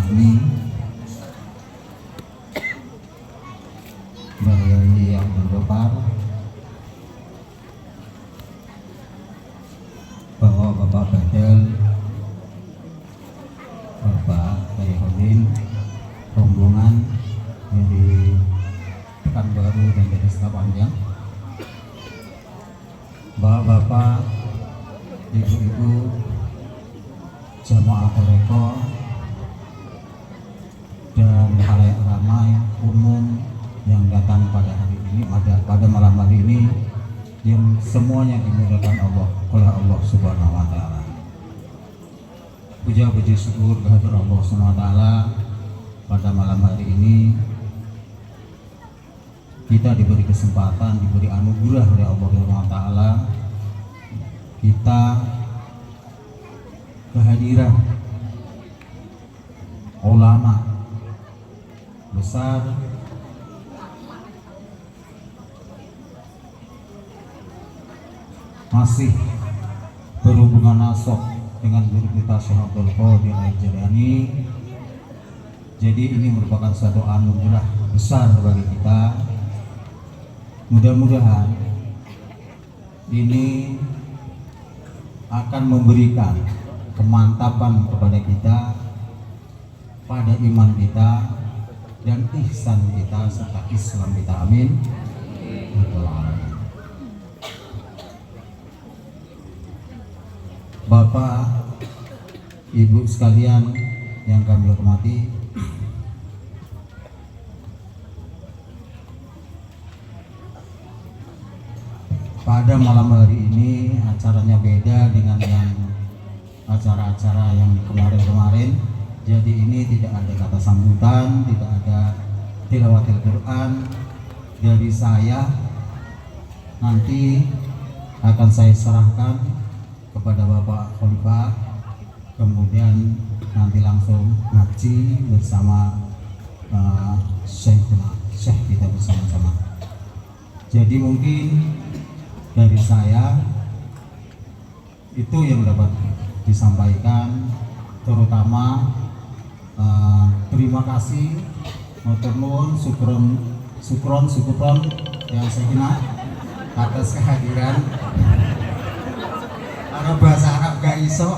ini Bayi yang berdepan bahwa Bapak Badal, Bapak Kayahudin, rombongan dari Pekanbaru dan dari Sepanjang, Bapak, Ibu-ibu, jamaah toreko dan halayak ramai umum yang datang pada hari ini, pada malam hari ini, yang semuanya dimudahkan Allah oleh Allah Subhanahu wa Ta'ala. Puja puji syukur kehadirat Allah Subhanahu wa Ta'ala. Pada malam hari ini kita diberi kesempatan, diberi anugerah oleh Allah Subhanahu wa Ta'ala, kita kehadiran ulama besar masih berhubungan nasab dengan guru kita Syekh Abdul Qadir Al-Jilani. Jadi ini merupakan satu anugerah besar bagi kita. Mudah-mudahan ini akan memberikan kemantapan kepada kita pada iman kita dan ihsan kita serta Islam kita. Amin. Bapak, Ibu sekalian yang kami hormati, pada malam hari ini acaranya beda dengan yang acara-acara yang kemarin-kemarin. Jadi ini tidak ada kata sambutan, tidak ada tilawatil Quran dari saya. Nanti akan saya serahkan kepada Bapak Khalifah, kemudian nanti langsung ngaji bersama Syekh kita bersama-sama. Jadi mungkin dari saya itu yang dapat disampaikan, terutama terima kasih, matur nuwun, syukron yang segenap atas kehadiran. Karena bahasa Arab gak iso.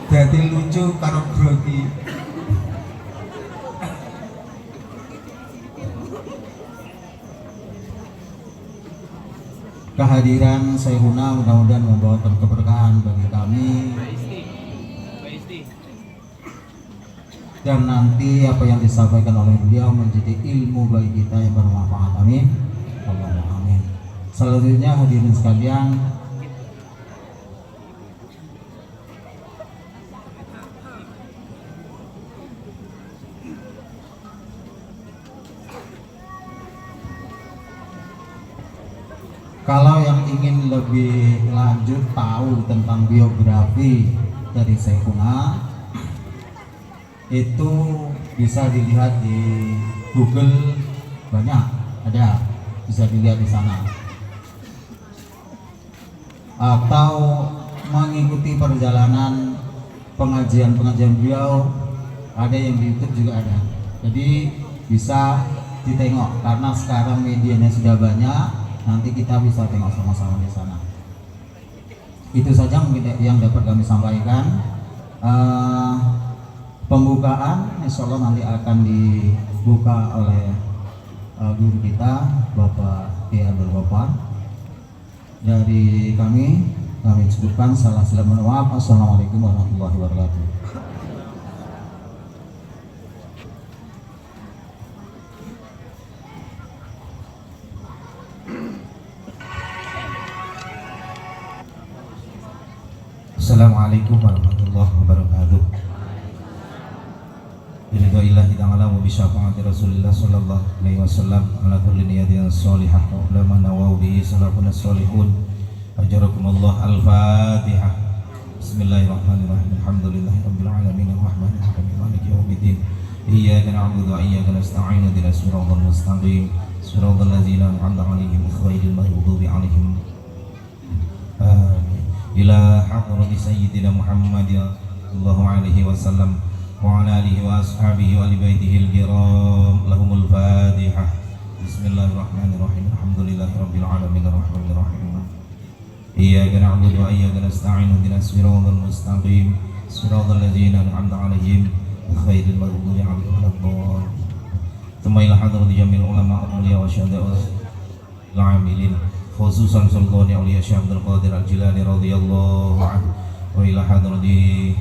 Jadi lucu karo grogi. Kehadiran Syekhuna mudah-mudahan membawakan keberkahan bagi kami, dan nanti apa yang disampaikan oleh beliau menjadi ilmu bagi kita yang bermanfaat. Amin. Allahumma amin. Selanjutnya hadirin sekalian, kalau yang ingin lebih lanjut tahu tentang biografi dari Syekhuna, itu bisa dilihat di Google, banyak ada, bisa dilihat di sana, atau mengikuti perjalanan pengajian beliau, ada yang di YouTube juga ada. Jadi bisa ditengok, karena sekarang medianya sudah banyak, nanti kita bisa tengok sama-sama di sana. Itu saja yang dapat kami sampaikan. Pembukaan insya Allah nanti akan dibuka oleh guru kita Bapak Kiai Abdul Ghaffar. Dari kami cukupkan, salah mohon maaf. Assalamualaikum warahmatullahi wabarakatuh. Assalamualaikum warahmatullahi wabarakatuh. Billahi ta'ala wa bi syafaati Rasulillah sallallahu alaihi wasallam ala kulli niyatin shalihah wa ulama nawawi bihi salafun shalihun. Ajarakumullah. Al-Fatihah. Bismillahirrahmanirrahim. Alhamdulillahi rabbil alamin arrahmanir rahim maliki yaumiddin. Iyyaka na'budu wa iyyaka nasta'in ihdinas siratal mustaqim siratal ladzina an'amta 'alaihim ghairil maghdubi ila hadrati sayyidina Muhammad sallallahu alaihi wasallam wa ala alihi wa ashabihi wa ali baitihi al-kiram. Lahumul Fatihah. Bismillahirrahmanirrahim. Alhamdulillahi rabbil alamin arrahmanir rahim. Iyyaka na'budu wa iyyaka nasta'in. Ihdinas siratal mustaqim. Siratal ladzina an'amta 'alaihim ghairil maghdubi 'alaihim waladdallin. Tsumma ila hadrati jamil ulama awliya wa syuhada al-'amilin, khususan sultani awliya Syekh Abdul Qadir Al-Jilani radhiyallahu anhu, wa ila hadrati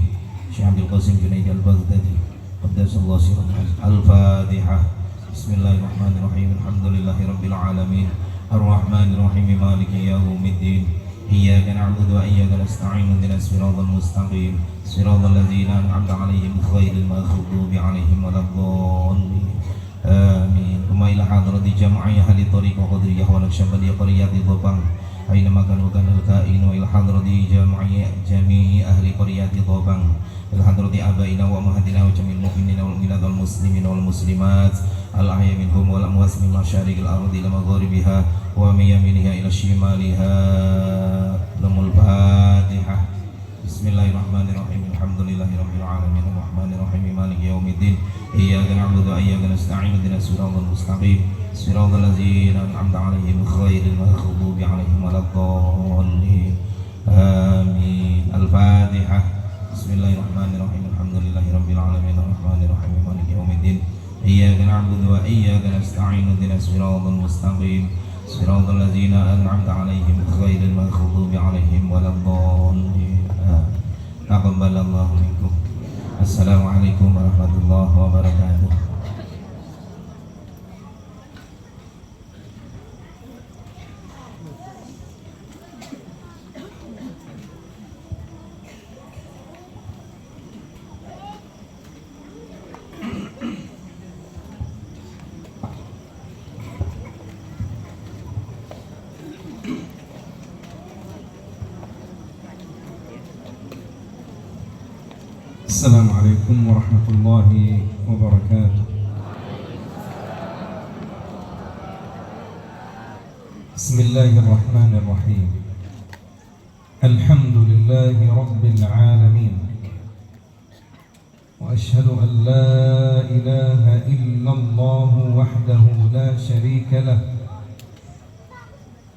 Syekh Abdul Qasim Junaid Al-Baghdadi qaddasallahu sirrahu. Al-Fatihah. Bismillahirrahmanirrahim. Alhamdulillahi rabbil alamin arrahmanir rahim maliki yaumiddin. Iyyaka na'budu wa iyyaka nasta'in. Ihdinas siratal mustaqim. Siratal ladzina an'amta 'alaihim ghairil maghdubi 'alaihim waladdallin. Amin. Kama ila hadrati jam'i ahli tariqah qadiriyah wa naqsyabandiyah qaryati Dhobang aina makan al-kain, wa ila hadrati jami'i ahli qaryati Dhobang ila hadrati abaina wa ummahatina wa jami'il mu'minina wal mu'minat wal muslimina wal muslimat al-ahya minhum wal amwat min masyariqil ardi ila magharibiha wa min yaminiha ila shimaliha. Lahumul Fatihah. Bismillahirrahmanirrahim. Alhamdulillahirabbil alamin arrahmanir rahim maliki yaumiddin. Iyyaka na'budu wa iyyaka nasta'in. Ihdinas siratal mustaqim. Siratal ladzina an'amta 'alaihim ghairil maghdubi 'alaihim waladdallin. Amin. Al-Fatihah. Bismillahirrahmanirrahim. Alhamdulillahirabbil alamin arrahmanir rahim maliki yaumiddin. Iyyaka na'budu wa iyyaka nasta'in. Ihdinas siratal mustaqim. Siratal ladzina an'amta 'alaihim ghairil maghdubi 'alaihim waladdallin. Taqabbalallahu minkum. Assalamualaikum warahmatullahi wabarakatuh. السلام عليكم ورحمة الله وبركاته. بسم الله الرحمن الرحيم. الحمد لله رب العالمين، وأشهد أن لا إله إلا الله وحده لا شريك له،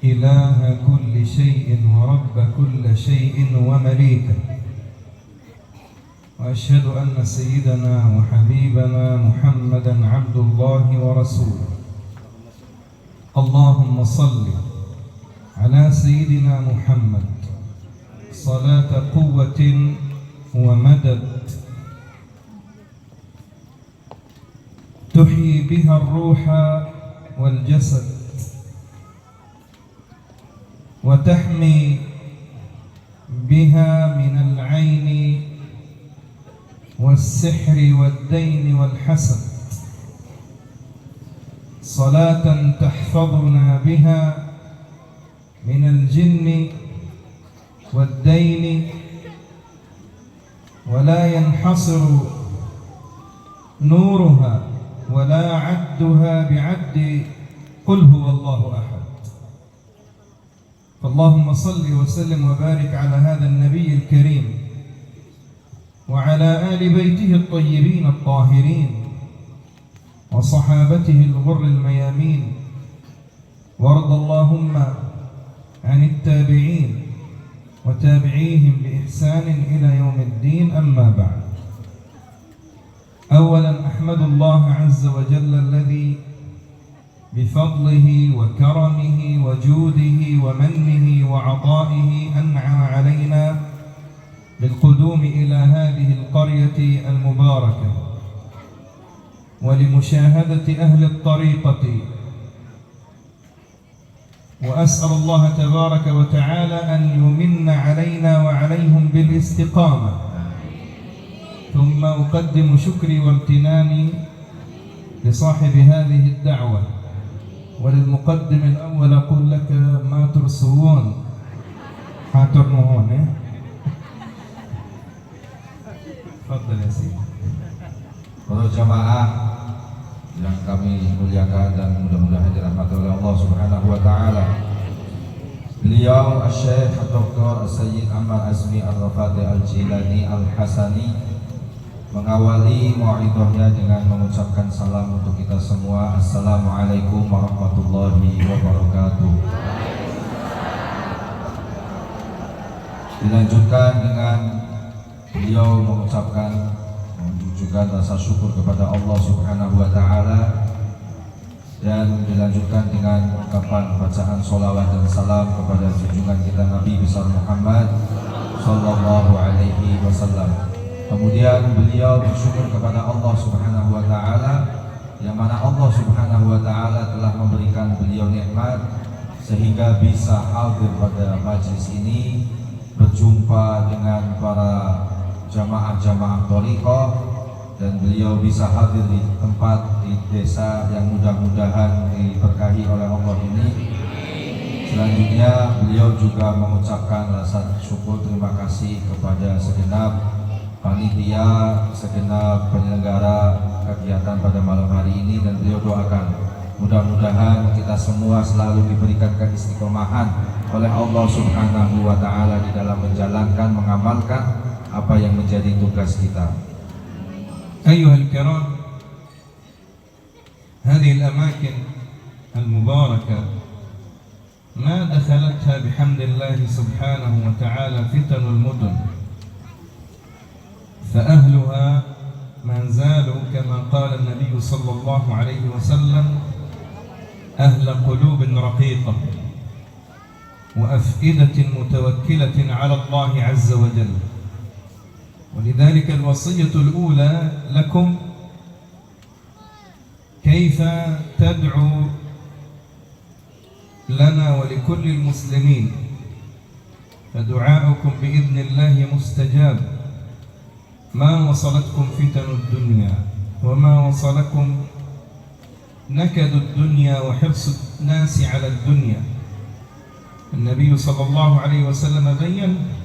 إله كل شيء ورب كل شيء ومليكه. وأشهد أن سيدنا وحبيبنا محمدا عبد الله ورسوله. اللهم صل على سيدنا محمد صلاة قوة ومدد تحيي بها الروح والجسد، وتحمي بها من العين والسحر والدين والحسد، صلاة تحفظنا بها من الجن والدين، ولا ينحصر نورها ولا عدها بعد قل هو الله أحد. فاللهم صل وسلم وبارك على هذا النبي الكريم وعلى آل بيته الطيبين الطاهرين وصحابته الغر الميامين، وارض اللهم عن التابعين وتابعيهم بإحسان إلى يوم الدين. أما بعد، أولا أحمد الله عز وجل الذي بفضله وكرمه وجوده ومنه وعطائه أنعم علينا بالقدوم إلى هذه القرية المباركة ولمشاهدة أهل الطريقة، وأسأل الله تبارك وتعالى أن يمن علينا وعليهم بالاستقامة. ثم أقدم شكري وامتناني لصاحب هذه الدعوة وللمقدم الأول. أقول لك ما ترسون حاتر نهون. تفضل يا سيدي. Para jamaah yang kami muliakan dan mudah-mudahan dirahmati oleh Allah Subhanahu wa taala. Beliau Syekh Dr. Sayyid Ammar Azmi Al-Rafati Al-Jilani Al-Hasani mengawali mau'idhahnya dengan mengucapkan salam untuk kita semua. Assalamualaikum warahmatullahi wabarakatuh. Dilanjutkan dengan beliau mengucapkan menunjukkan rasa syukur kepada Allah Subhanahu wa taala, dan dilanjutkan dengan ungkapan bacaan sholawat dan salam kepada junjungan kita Nabi besar Muhammad sallallahu alaihi wasallam. Kemudian beliau bersyukur kepada Allah Subhanahu wa taala, yang mana Allah Subhanahu wa taala telah memberikan beliau nikmat sehingga bisa hadir pada majlis ini, berjumpa dengan para jamaah-jamaah thariqah, dan beliau bisa hadir di tempat di desa yang mudah-mudahan diberkahi oleh Allah ini. Selanjutnya beliau juga mengucapkan rasa syukur terima kasih kepada segenap panitia, segenap penyelenggara kegiatan pada malam hari ini, dan beliau doakan mudah-mudahan kita semua selalu diberikan keistiqomahan oleh Allah Subhanahu wa taala di dalam menjalankan, mengamalkan apa yang menjadi tugas kita. أيها الكرام، هذه الأماكن المباركة ما دخلتها بحمد الله سبحانه وتعالى فتن المدن، فأهلها ما زالوا كما قال النبي صلى الله عليه وسلم أهل قلوب رقيقة وأفئدة متوكلة على الله عز وجل. ولذلك الوصية الأولى لكم كيف تدعو لنا ولكل المسلمين، فدعاؤكم بإذن الله مستجاب. ما وصلتكم فتن الدنيا وما وصلكم نكد الدنيا وحرص الناس على الدنيا. النبي صلى الله عليه وسلم بين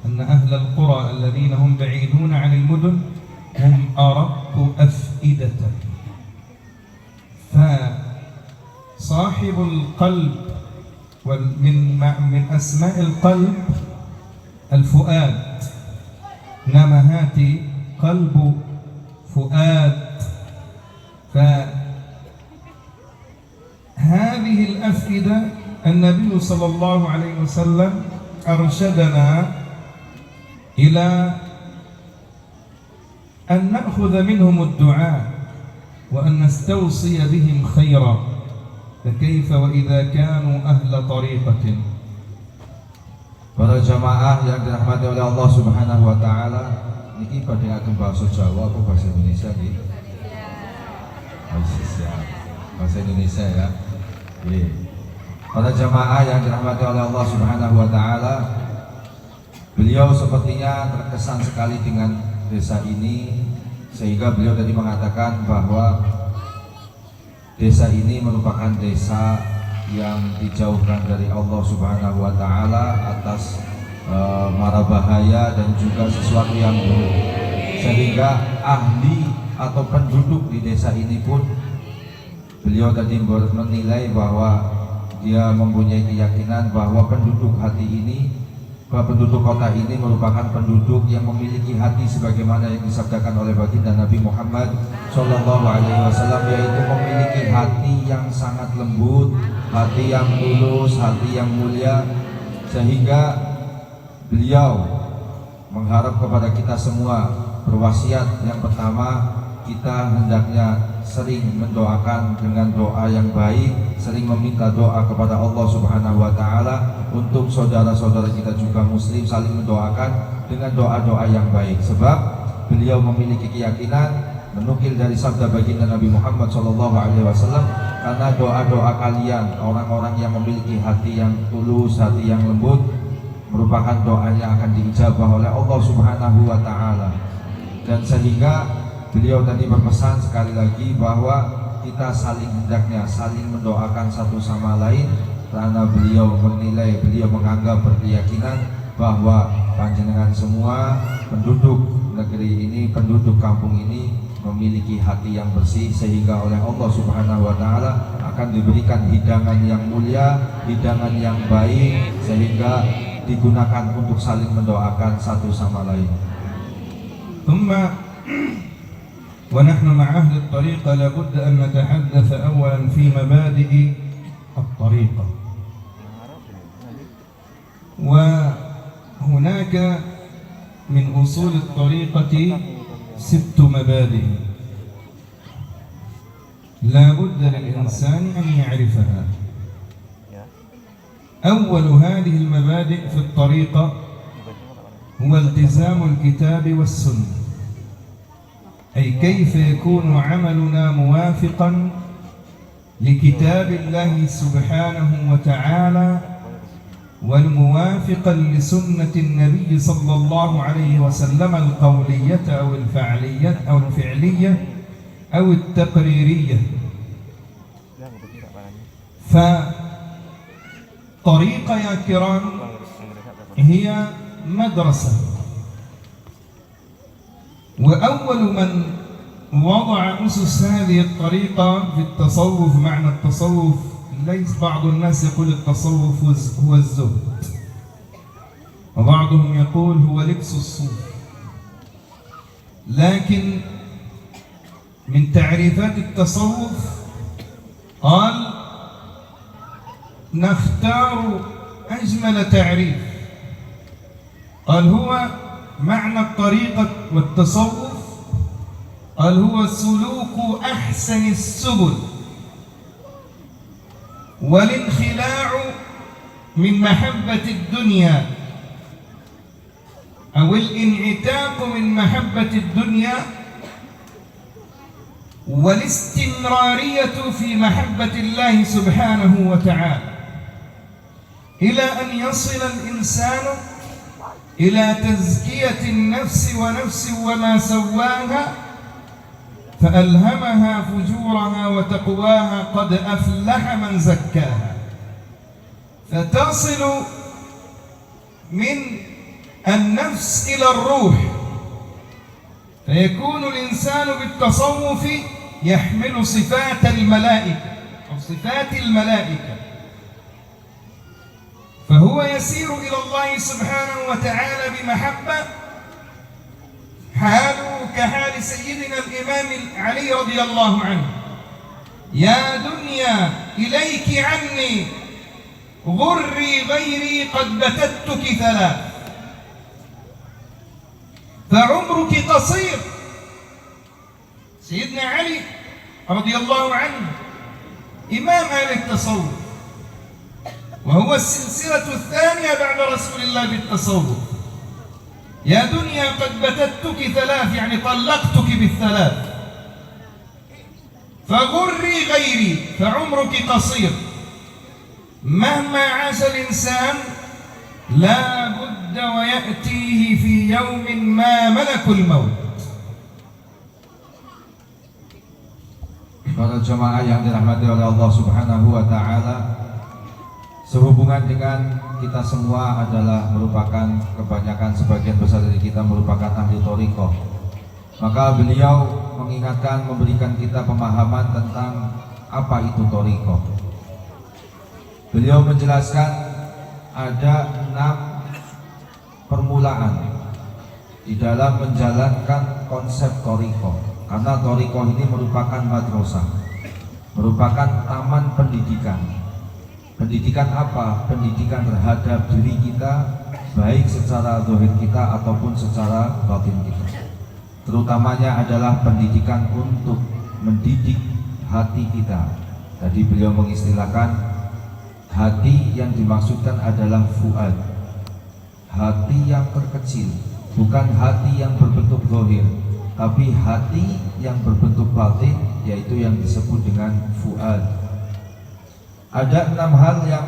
أن أهل القرى الذين هم بعيدون عن المدن هم أرق أفئدة. فصاحب القلب من أسماء القلب الفؤاد، نمهات قلب فؤاد. فهذه الأفئدة النبي صلى الله عليه وسلم أرشدنا إلى أن نأخذ منهم الدعاء وأن نستوصي بهم خيرا، فكيف وإذا كانوا أهل طريقة. Para jamaah yang dirahmati oleh Allah Subhanahu wa taala, niki pada ngagem bahasa Jawa apa bahasa Indonesia nggih? Bahasa Indonesia ya. Nggih. Para jamaah yang dirahmati oleh Allah Subhanahu wa taala, beliau sepertinya terkesan sekali dengan desa ini, sehingga beliau tadi mengatakan bahwa desa ini merupakan desa yang dijauhkan dari Allah Subhanahu wa taala atas mara bahaya dan juga sesuatu yang buruk, sehingga ahli atau penduduk di desa ini pun beliau tadi menilai bahwa dia mempunyai keyakinan bahwa penduduk hati ini, bahwa penduduk kota ini merupakan penduduk yang memiliki hati sebagaimana yang disabdakan oleh baginda Nabi Muhammad Sallallahu Alaihi Wasallam, yaitu memiliki hati yang sangat lembut, hati yang tulus, hati yang mulia, sehingga beliau mengharap kepada kita semua berwasiat. Yang pertama, kita hendaknya sering mendoakan dengan doa yang baik, sering meminta doa kepada Allah Subhanahu wa taala. Untuk saudara-saudara kita juga muslim, saling mendoakan dengan doa-doa yang baik, sebab beliau memiliki keyakinan, menukil dari sabda baginda Nabi Muhammad SAW, karena doa-doa kalian, orang-orang yang memiliki hati yang tulus, hati yang lembut, merupakan doa yang akan diijabah oleh Allah Subhanahu wa taala. Dan sehingga beliau tadi berpesan sekali lagi bahwa kita saling hendaknya saling mendoakan satu sama lain, karena beliau menilai, beliau menganggap, berkeyakinan bahwa panjenengan semua penduduk negeri ini, penduduk kampung ini memiliki hati yang bersih, sehingga oleh Allah Subhanahu wa taala akan diberikan hidangan yang mulia, hidangan yang baik, sehingga digunakan untuk saling mendoakan satu sama lain. ثم ونحن مع أهل الطريقة لابد أن نتحدث أولا في مبادئ الطريقة. وهناك من أصول الطريقة 6 مبادئ لا بد للإنسان أن يعرفها. أول هذه المبادئ في الطريقة هو التزام الكتاب والسنة، أي كيف يكون عملنا موافقا لكتاب الله سبحانه وتعالى والموافقا لسنة النبي صلى الله عليه وسلم القولية أو الفعلية أو التقريرية. فطريقة يا كرام هي مدرسة، وأول من وضع أسس هذه الطريقة في التصوف، معنى التصوف ليس بعض الناس يقول التصوف هو الزهد، وبعضهم يقول هو لبس الصوف، لكن من تعريفات التصوف قال نختار أجمل تعريف، قال هو معنى الطريقة والتصوف، قال هو سلوك أحسن السبل والانخلاع من محبة الدنيا أو الانعتاق من محبة الدنيا والاستمرارية في محبة الله سبحانه وتعالى، إلى أن يصل الإنسان إلى تزكية النفس ونفس وما سواها فألهمها فجورها وتقواها قد أفلح من زكاها، فتصل من النفس إلى الروح، فيكون الإنسان بالتصوف يحمل صفات الملائكة أو صفات الملائكة، فهو يسير إلى الله سبحانه وتعالى بمحبة، حاله كحال سيدنا الإمام علي رضي الله عنه: يا دنيا إليك عني غري غيري قد بتتك ثلاث، فعمرك قصير. سيدنا علي رضي الله عنه إمام أهل التصوف، وهو السلسلة الثانية بعد رسول الله بالتصوف. يا دنيا قد بتتك ثلاث، يعني طلقتك بالثلاث، فغري غيري فعمرك قصير. مهما عاش الإنسان لا بد ويأتيه في يوم ما ملك الموت. Para jemaah yang dirahmati oleh Allah Subhanahu wa Ta'ala, sehubungan dengan kita semua adalah merupakan kebanyakan sebagian besar dari kita merupakan ahli thariqah, maka beliau mengingatkan, memberikan kita pemahaman tentang apa itu thariqah. Beliau menjelaskan ada 6 permulaan di dalam menjalankan konsep thariqah. Karena thariqah ini merupakan madrasah, merupakan taman pendidikan. Pendidikan apa? Pendidikan terhadap diri kita, baik secara zahir kita ataupun secara batin kita. Terutamanya adalah pendidikan untuk mendidik hati kita. Tadi beliau mengistilahkan hati yang dimaksudkan adalah fuad, hati yang terkecil, bukan hati yang berbentuk zahir, tapi hati yang berbentuk batin, yaitu yang disebut dengan fuad. Ada 6 hal yang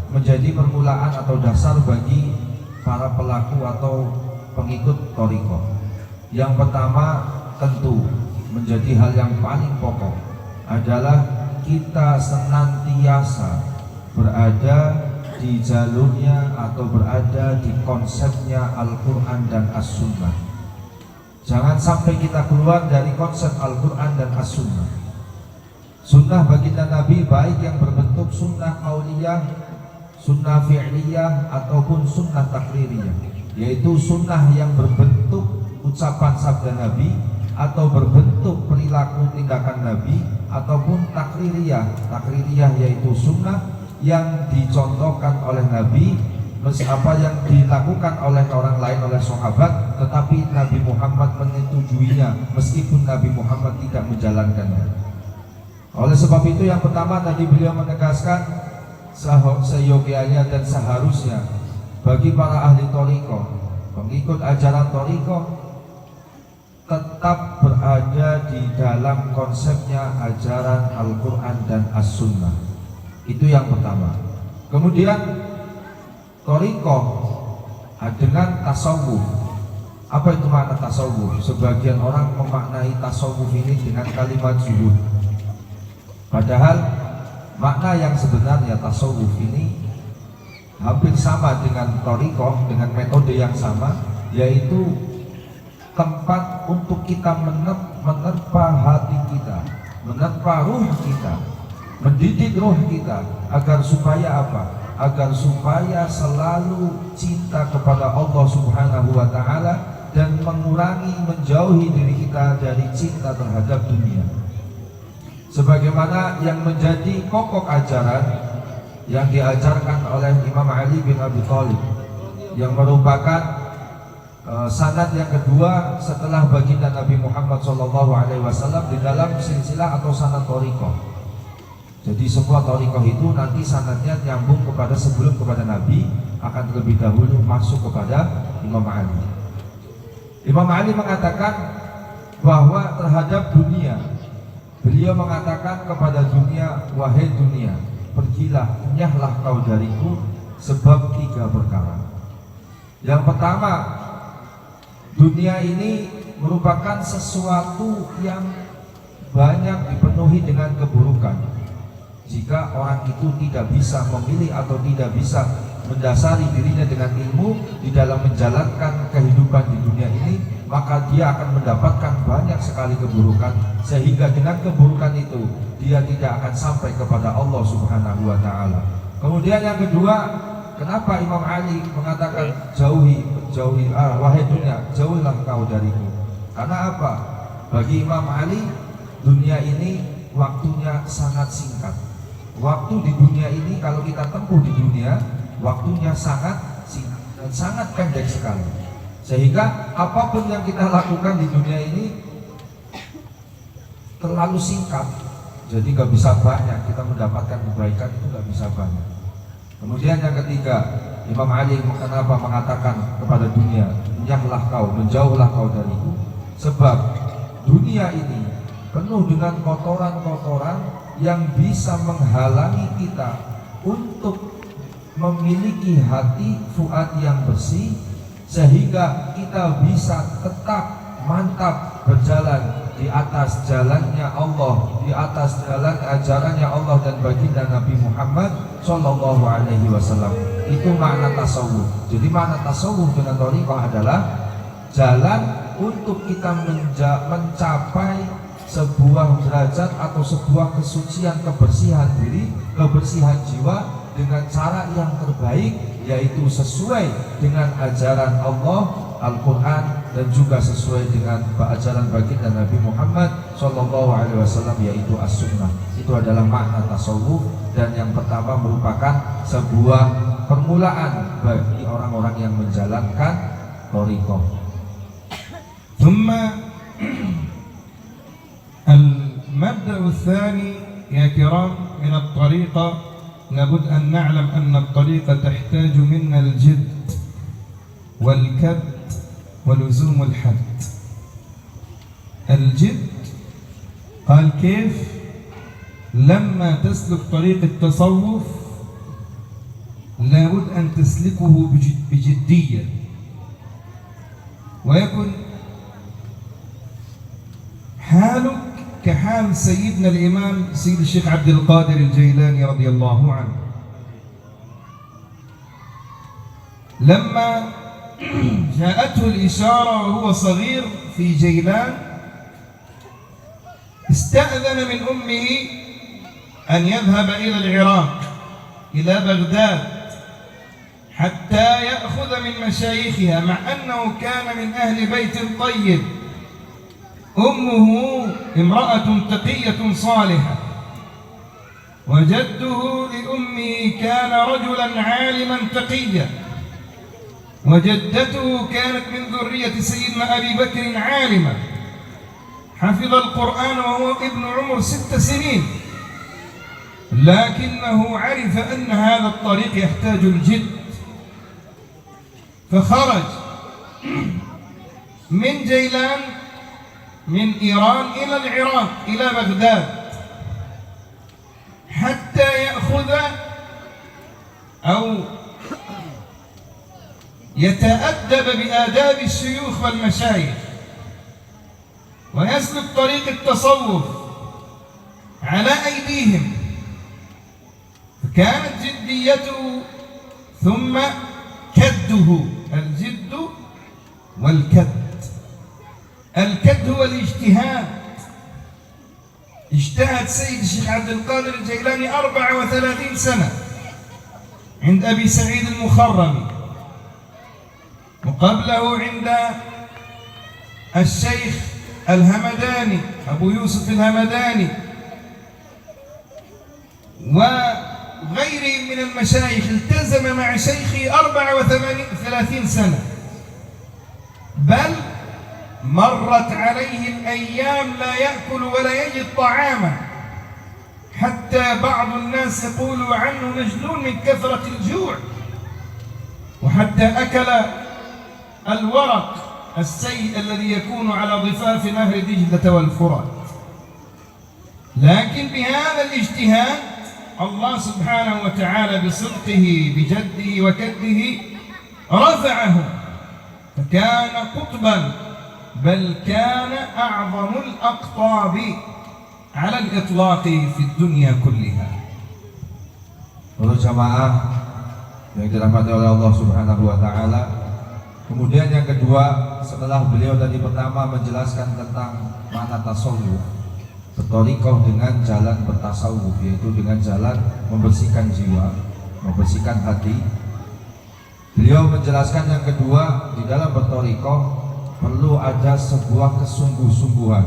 menjadi permulaan atau dasar bagi para pelaku atau pengikut thariqah. Yang pertama tentu menjadi hal yang paling pokok adalah kita senantiasa berada di jalurnya atau berada di konsepnya Al-Quran dan As-Sunnah. Jangan sampai kita keluar dari konsep Al-Quran dan As-Sunnah. Sunnah baginda Nabi baik yang berbentuk sunnah qauliyah, sunnah fi'liyah ataupun sunnah takririyah, yaitu sunnah yang berbentuk ucapan sabda Nabi atau berbentuk perilaku tindakan Nabi, ataupun takririyah. Takririyah yaitu sunnah yang dicontohkan oleh Nabi, apa yang dilakukan oleh orang lain, oleh sahabat, tetapi Nabi Muhammad menyetujuinya meskipun Nabi Muhammad tidak menjalankannya. Oleh sebab itu yang pertama tadi beliau menegaskan seyogianya dan seharusnya bagi para ahli thariqah, pengikut ajaran thariqah, tetap berada di dalam konsepnya ajaran Al-Quran dan As-Sunnah. Itu yang pertama. Kemudian thariqah dengan tasawuf. Apa itu makna tasawuf? Sebagian orang memaknai tasawuf ini dengan kalimat zuhud, padahal makna yang sebenarnya tasawuf ini hampir sama dengan thariqah, dengan metode yang sama, yaitu tempat untuk kita menerpa hati kita, menerpa ruh kita, mendidik ruh kita agar supaya apa? Agar supaya selalu cinta kepada Allah Subhanahu wa Ta'ala dan menjauhi diri kita dari cinta terhadap dunia. Sebagaimana yang menjadi pokok ajaran yang diajarkan oleh Imam Ali bin Abi Thalib, yang merupakan sanad yang kedua setelah baginda Nabi Muhammad SAW di dalam silsilah atau sanad thariqah. Jadi semua thariqah itu nanti sanadnya nyambung kepada sebelum kepada Nabi, akan terlebih dahulu masuk kepada Imam Ali. Imam Ali mengatakan bahwa terhadap dunia, beliau mengatakan kepada dunia, wahai dunia, pergilah, enyahlah kau dariku, sebab 3 perkara. Yang pertama, dunia ini merupakan sesuatu yang banyak dipenuhi dengan keburukan. Jika orang itu tidak bisa memilih atau tidak bisa mendasari dirinya dengan ilmu di dalam menjalankan kehidupan di dunia ini, maka dia akan mendapatkan banyak sekali keburukan, sehingga dengan keburukan itu dia tidak akan sampai kepada Allah Subhanahu wa Ta'ala. Kemudian yang kedua, kenapa Imam Ali mengatakan jauhi wahai dunia, jauhilah kau dariku? Karena apa? Bagi Imam Ali, dunia ini waktunya sangat singkat. Waktu di dunia ini kalau kita tempuh di dunia, waktunya sangat singkat dan sangat pendek sekali. Sehingga apapun yang kita lakukan di dunia ini terlalu singkat. Jadi gak bisa banyak kita mendapatkan kebaikan, itu gak bisa banyak. Kemudian yang ketiga, Imam Ali kenapa mengatakan kepada dunia, enyahlah kau, menjauhlah kau dariku? Sebab dunia ini penuh dengan kotoran-kotoran yang bisa menghalangi kita untuk memiliki hati fuad yang bersih, sehingga kita bisa tetap mantap berjalan di atas jalannya Allah, di atas jalan ajarannya Allah dan baginda Nabi Muhammad Sallallahu Alaihi Wasallam. Itu makna tasawuf. Jadi makna tasawuf dengan thariqah adalah jalan untuk kita mencapai sebuah derajat atau sebuah kesucian, kebersihan diri, kebersihan jiwa dengan cara yang terbaik, yaitu sesuai dengan ajaran Allah Al-Quran dan juga sesuai dengan ajaran baginda Nabi Muhammad SAW, yaitu As-Sunnah. Itu adalah makna tasawuf, dan yang pertama merupakan sebuah permulaan bagi orang-orang yang menjalankan thariqah. المبدأ الثاني يا كرام من الطريقة، لابد أن نعلم أن الطريقة تحتاج منا الجد والكد ولزوم الحد. الجد قال كيف؟ لما تسلك طريق التصوف لابد أن تسلكه بجدية، ويكن حالك كحال سيدنا الإمام سيد الشيخ عبد القادر الجيلاني رضي الله عنه. لما جاءته الإشارة وهو صغير في جيلان، استأذن من أمه أن يذهب إلى العراق إلى بغداد حتى يأخذ من مشايخها، مع أنه كان من أهل بيت طيب، أمه امرأة تقية صالحة، وجده لأمه كان رجلا عالما تقيا، وجدته كانت من ذرية سيدنا أبي بكر عالمة، حفظ القرآن وهو ابن عمر 6 سنين، لكنه عرف أن هذا الطريق يحتاج الجد، فخرج من جيلان من إيران إلى العراق إلى بغداد حتى يأخذ أو يتأدب بآداب الشيوخ والمشايخ ويسلك طريق التصوف على أيديهم. فكانت جديته ثم كده، الجد والكد. الكد هو الاجتهاد. اجتهد سيد الشيخ عبد القادر الجيلاني 34 سنة عند أبي سعيد المخرمي، وقبله عند الشيخ الهمداني أبو يوسف الهمداني وغيره من المشايخ. التزم مع شيخه 34 سنة، بل مرت عليه الأيام لا يأكل ولا يجد طعاما، حتى بعض الناس يقول عنه مجنون من كثرة الجوع، وحتى أكل الورق السيء الذي يكون على ضفاف نهر دجلة والفرات. لكن بهذا الاجتهاد الله سبحانه وتعالى بصدقه بجده وكده رفعه، فكان قطبا، بل كان أعظم الأقطاب على الإطلاق في الدنيا كلها. Untuk jamaah yang dirahmati oleh Allah Subhanahu wa taala. Kemudian yang kedua, setelah beliau tadi pertama menjelaskan tentang makna tasawuf, berthariqah dengan jalan bertasawuf, yaitu dengan jalan membersihkan jiwa, membersihkan hati. Beliau menjelaskan yang kedua, di dalam berthariqah perlu ada sebuah kesungguh-sungguhan,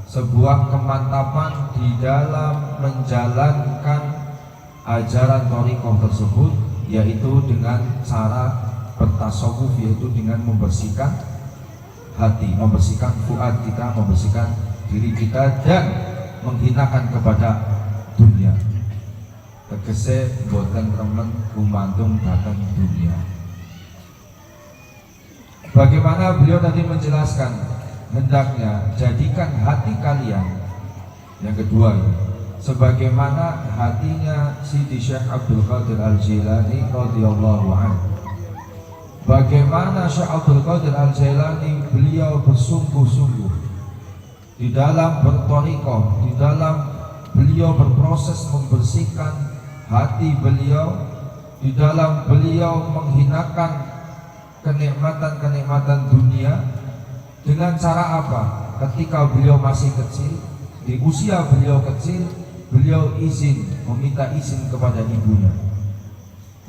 sebuah kemantapan di dalam menjalankan ajaran thariqah tersebut, yaitu dengan cara bertasawuf, yaitu dengan membersihkan hati, membersihkan fuad kita, membersihkan diri kita, dan menghinakan kepada dunia. Tegese boten remen gumantung datang dunia. Bagaimana beliau tadi menjelaskan, hendaknya jadikan hati kalian yang kedua ini sebagaimana hatinya Sidi Syekh Abdul Qadir Al-Jilani radhiyallahu anhu. Bagaimana Syekh Abdul Qadir Al-Jilani beliau bersungguh-sungguh di dalam berthariqah, di dalam beliau berproses membersihkan hati beliau, di dalam beliau menghinakan kenikmatan-kenikmatan dunia. Dengan cara apa? Ketika beliau masih kecil, di usia beliau kecil, beliau meminta izin kepada ibunya,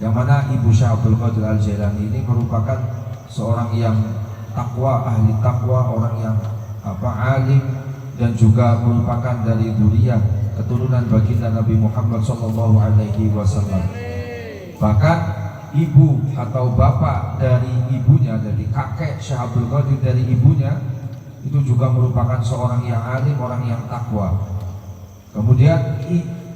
yang mana ibu Syekh Abdul Qadir Al-Jilani ini merupakan seorang yang takwa, ahli takwa, orang yang alim, dan juga merupakan dari dzurriyyah keturunan baginda Nabi Muhammad SAW. Bahkan ibu atau bapak dari ibunya, dari kakek Syekh Abdul Qadir dari ibunya, itu juga merupakan seorang yang alim, orang yang takwa. Kemudian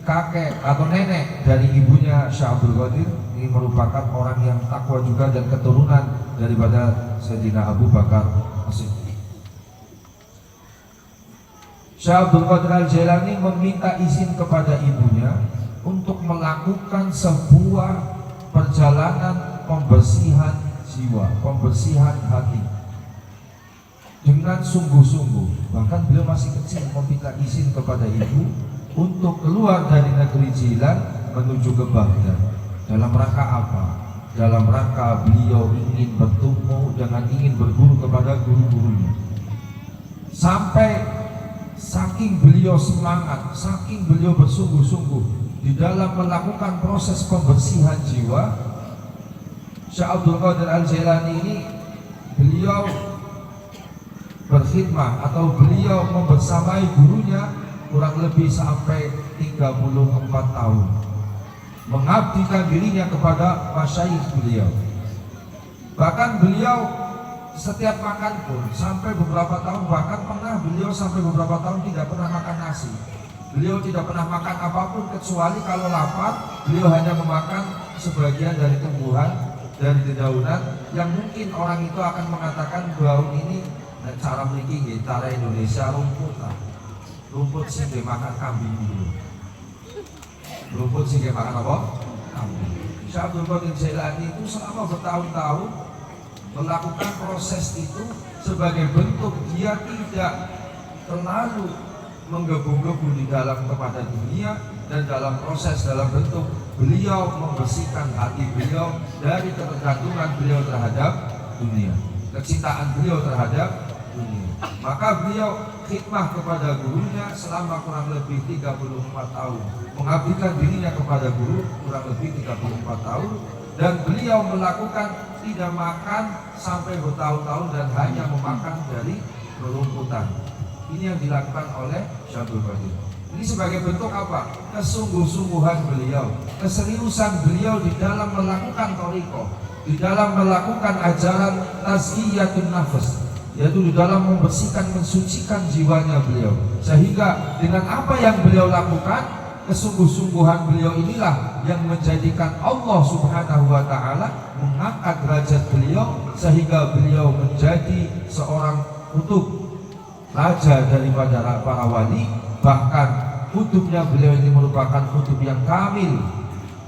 kakek atau nenek dari ibunya Syekh Abdul Qadir ini merupakan orang yang takwa juga dan keturunan daripada Sayyidina Abu Bakar As-Siddiq. Syekh Abdul Qadir Al-Jilani meminta izin kepada ibunya untuk melakukan sebuah perjalanan pembersihan jiwa, pembersihan hati dengan sungguh-sungguh. Bahkan beliau masih kecil meminta izin kepada ibu untuk keluar dari negeri Jilan menuju ke Baghdad. Dalam rangka apa? Dalam rangka beliau ingin bertemu dengan, ingin berguru kepada guru-gurunya. Sampai saking beliau semangat, saking beliau bersungguh-sungguh di dalam melakukan proses pembersihan jiwa, Syekh Abdul Qadir Al-Jailani ini beliau berkhidmah atau beliau membersamai gurunya kurang lebih sampai 34 tahun, mengabdikan dirinya kepada masyayikh beliau. Bahkan beliau setiap makan pun sampai beberapa tahun, bahkan pernah beliau sampai beberapa tahun tidak pernah makan nasi. Beliau tidak pernah makan apapun kecuali kalau lapar, beliau hanya memakan sebagian dari tumbuhan, dari dedaunan yang mungkin orang itu akan mengatakan bahwa ini cara memiliki cara Indonesia rumput lah. Rumput sih makan kambing dulu. Rumput sih makan apa? Kambing. Syekh Abdul Qadir Jailani itu selama bertahun-tahun melakukan proses itu sebagai bentuk dia tidak terlalu menggebu-gebu di dalam kepada dunia, dan dalam proses dalam bentuk beliau membersihkan hati beliau dari ketergantungan beliau terhadap dunia, kecintaan beliau terhadap dunia. Maka beliau khidmah kepada gurunya selama kurang lebih 34 tahun, mengabdikan dirinya kepada guru kurang lebih 34 tahun, dan beliau melakukan tidak makan sampai bertahun-tahun dan hanya memakan dari rumputan. Ini yang dilakukan oleh Syekh Abdul Qadir. Ini sebagai bentuk apa? Kesungguh-sungguhan beliau, keseriusan beliau di dalam melakukan thariqah, di dalam melakukan ajaran tazkiyatun nafs, yaitu di dalam membersihkan, mensucikan jiwanya beliau. Sehingga dengan apa yang beliau lakukan, kesungguh-sungguhan beliau inilah yang menjadikan Allah Subhanahu wa Ta'ala mengangkat derajat beliau, sehingga beliau menjadi seorang kutub, raja daripada para wali. Bahkan kutubnya beliau ini merupakan kutub yang kamil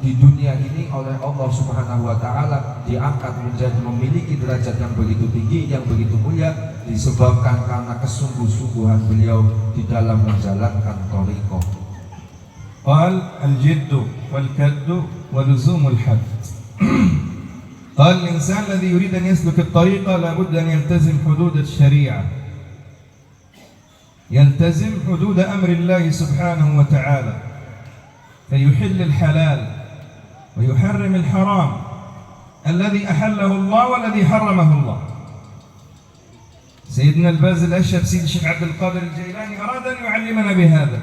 di dunia ini, oleh Allah Subhanahu wa Ta'ala diangkat menjadi memiliki derajat yang begitu tinggi, yang begitu mulia, disebabkan karena kesungguh-sungguhan beliau di dalam menjalankan thariqah. قال الجد والكد ولزوم الحد. قال الإنسان الذي يريد أن يسلك الطريق لابد أن يلتزم حدود الشريعة، يلتزم حدود أمر الله سبحانه وتعالى، فيحل الحلال ويحرم الحرام الذي أحله الله والذي حرمه الله. سيدنا الباز الأشهب سيد الشيخ عبد القادر الجيلاني أراد أن يعلمنا بهذا،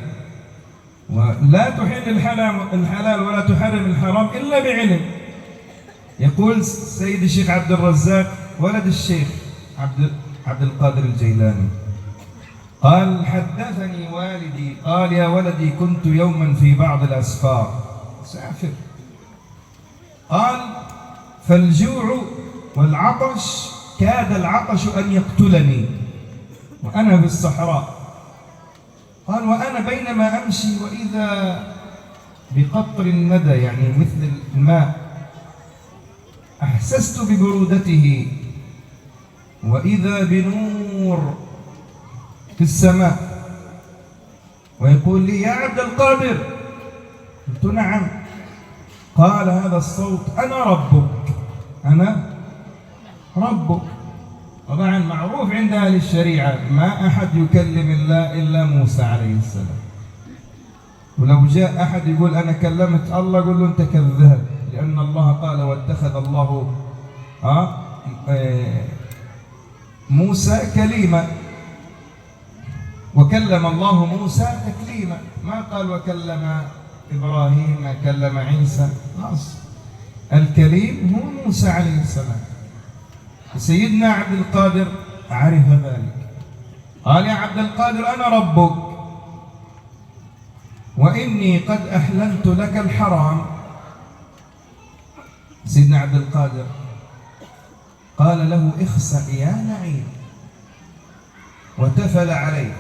ولا تحل الحلال ولا تحرم الحرام إلا بعلم. يقول سيد الشيخ عبد الرزاق ولد الشيخ عبد القادر الجيلاني، قال حدثني والدي قال يا ولدي كنت يوما في بعض الأسفار سافر، قال فالجوع والعطش كاد العطش أن يقتلني وأنا في الصحراء، قال وأنا بينما أمشي وإذا بقطر الندى يعني مثل الماء، أحسست ببرودته وإذا بنور في السماء، ويقول لي يا عبد القادر، قلت نعم، قال هذا الصوت أنا ربك، أنا ربك. طبعا معروف عند أهل الشريعة ما أحد يكلم الله إلا موسى عليه السلام، ولو جاء أحد يقول أنا كلمت الله قل له أنت كذاب، لأن الله قال واتخذ الله موسى كليما، وكلم الله موسى تكليما، ما قال وكلم إبراهيم ما كلم عيسى، خلاص الكليم هو موسى عليه السلام. سيدنا عبد القادر عرف ذلك، قال يا عبد القادر أنا ربك وإني قد أحللت لك الحرام. سيدنا عبد القادر قال له اخسأ يا نعيم وتفل عليه،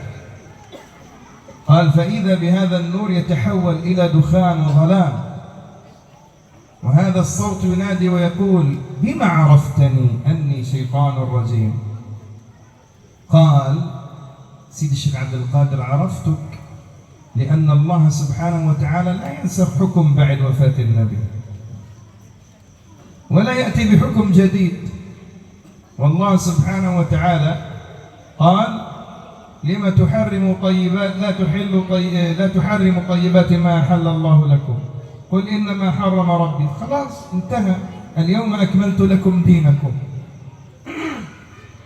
قال فإذا بهذا النور يتحول إلى دخان وظلام، وهذا الصوت ينادي ويقول بما عرفتني أني شيطان رجيم؟ قال سيدي الشيخ عبد القادر عرفتك لأن الله سبحانه وتعالى لا ينسخ حكم بعد وفاة النبي ولا يأتي بحكم جديد، والله سبحانه وتعالى قال لما تحرم طيبات لا تحرم طيبات ما أحل الله لكم قل إنما حرم ربي. خلاص انتهى، اليوم أكملت لكم دينكم.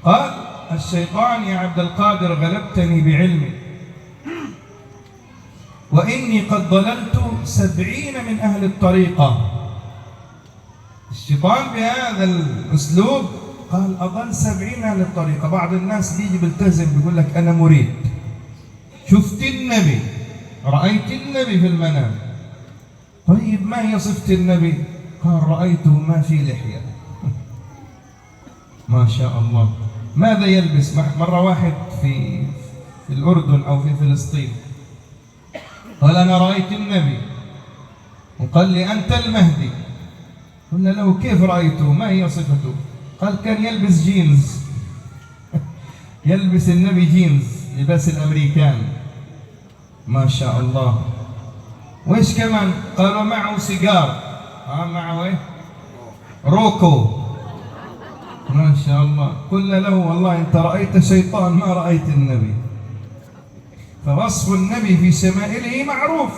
قال الشيطان يا عبد القادر غلبتني بعلمي وإني قد ضللت 70 من أهل الطريقة. الشيطان بهذا الأسلوب قال أضل 70 أهل الطريقة. بعض الناس بيجي بيلتزم بيقول لك أنا مريد، شفت النبي، رأيت النبي في المنام. طيب ما هي صفة النبي؟ قال رأيته ما في لحية. ما شاء الله. ماذا يلبس؟ مرة واحد في الأردن أو في فلسطين قال أنا رأيت النبي وقال لي أنت المهدي. قلنا له كيف رأيته؟ ما هي صفته؟ قال كان يلبس جينز. يلبس النبي جينز، لباس الأمريكان. ما شاء الله. وإيش كمان؟ قالوا معه سيجار. معه إيه؟ روكو. ما شاء الله. قلنا له والله أنت رأيت شيطان ما رأيت النبي. فوصف النبي في شمائله معروف.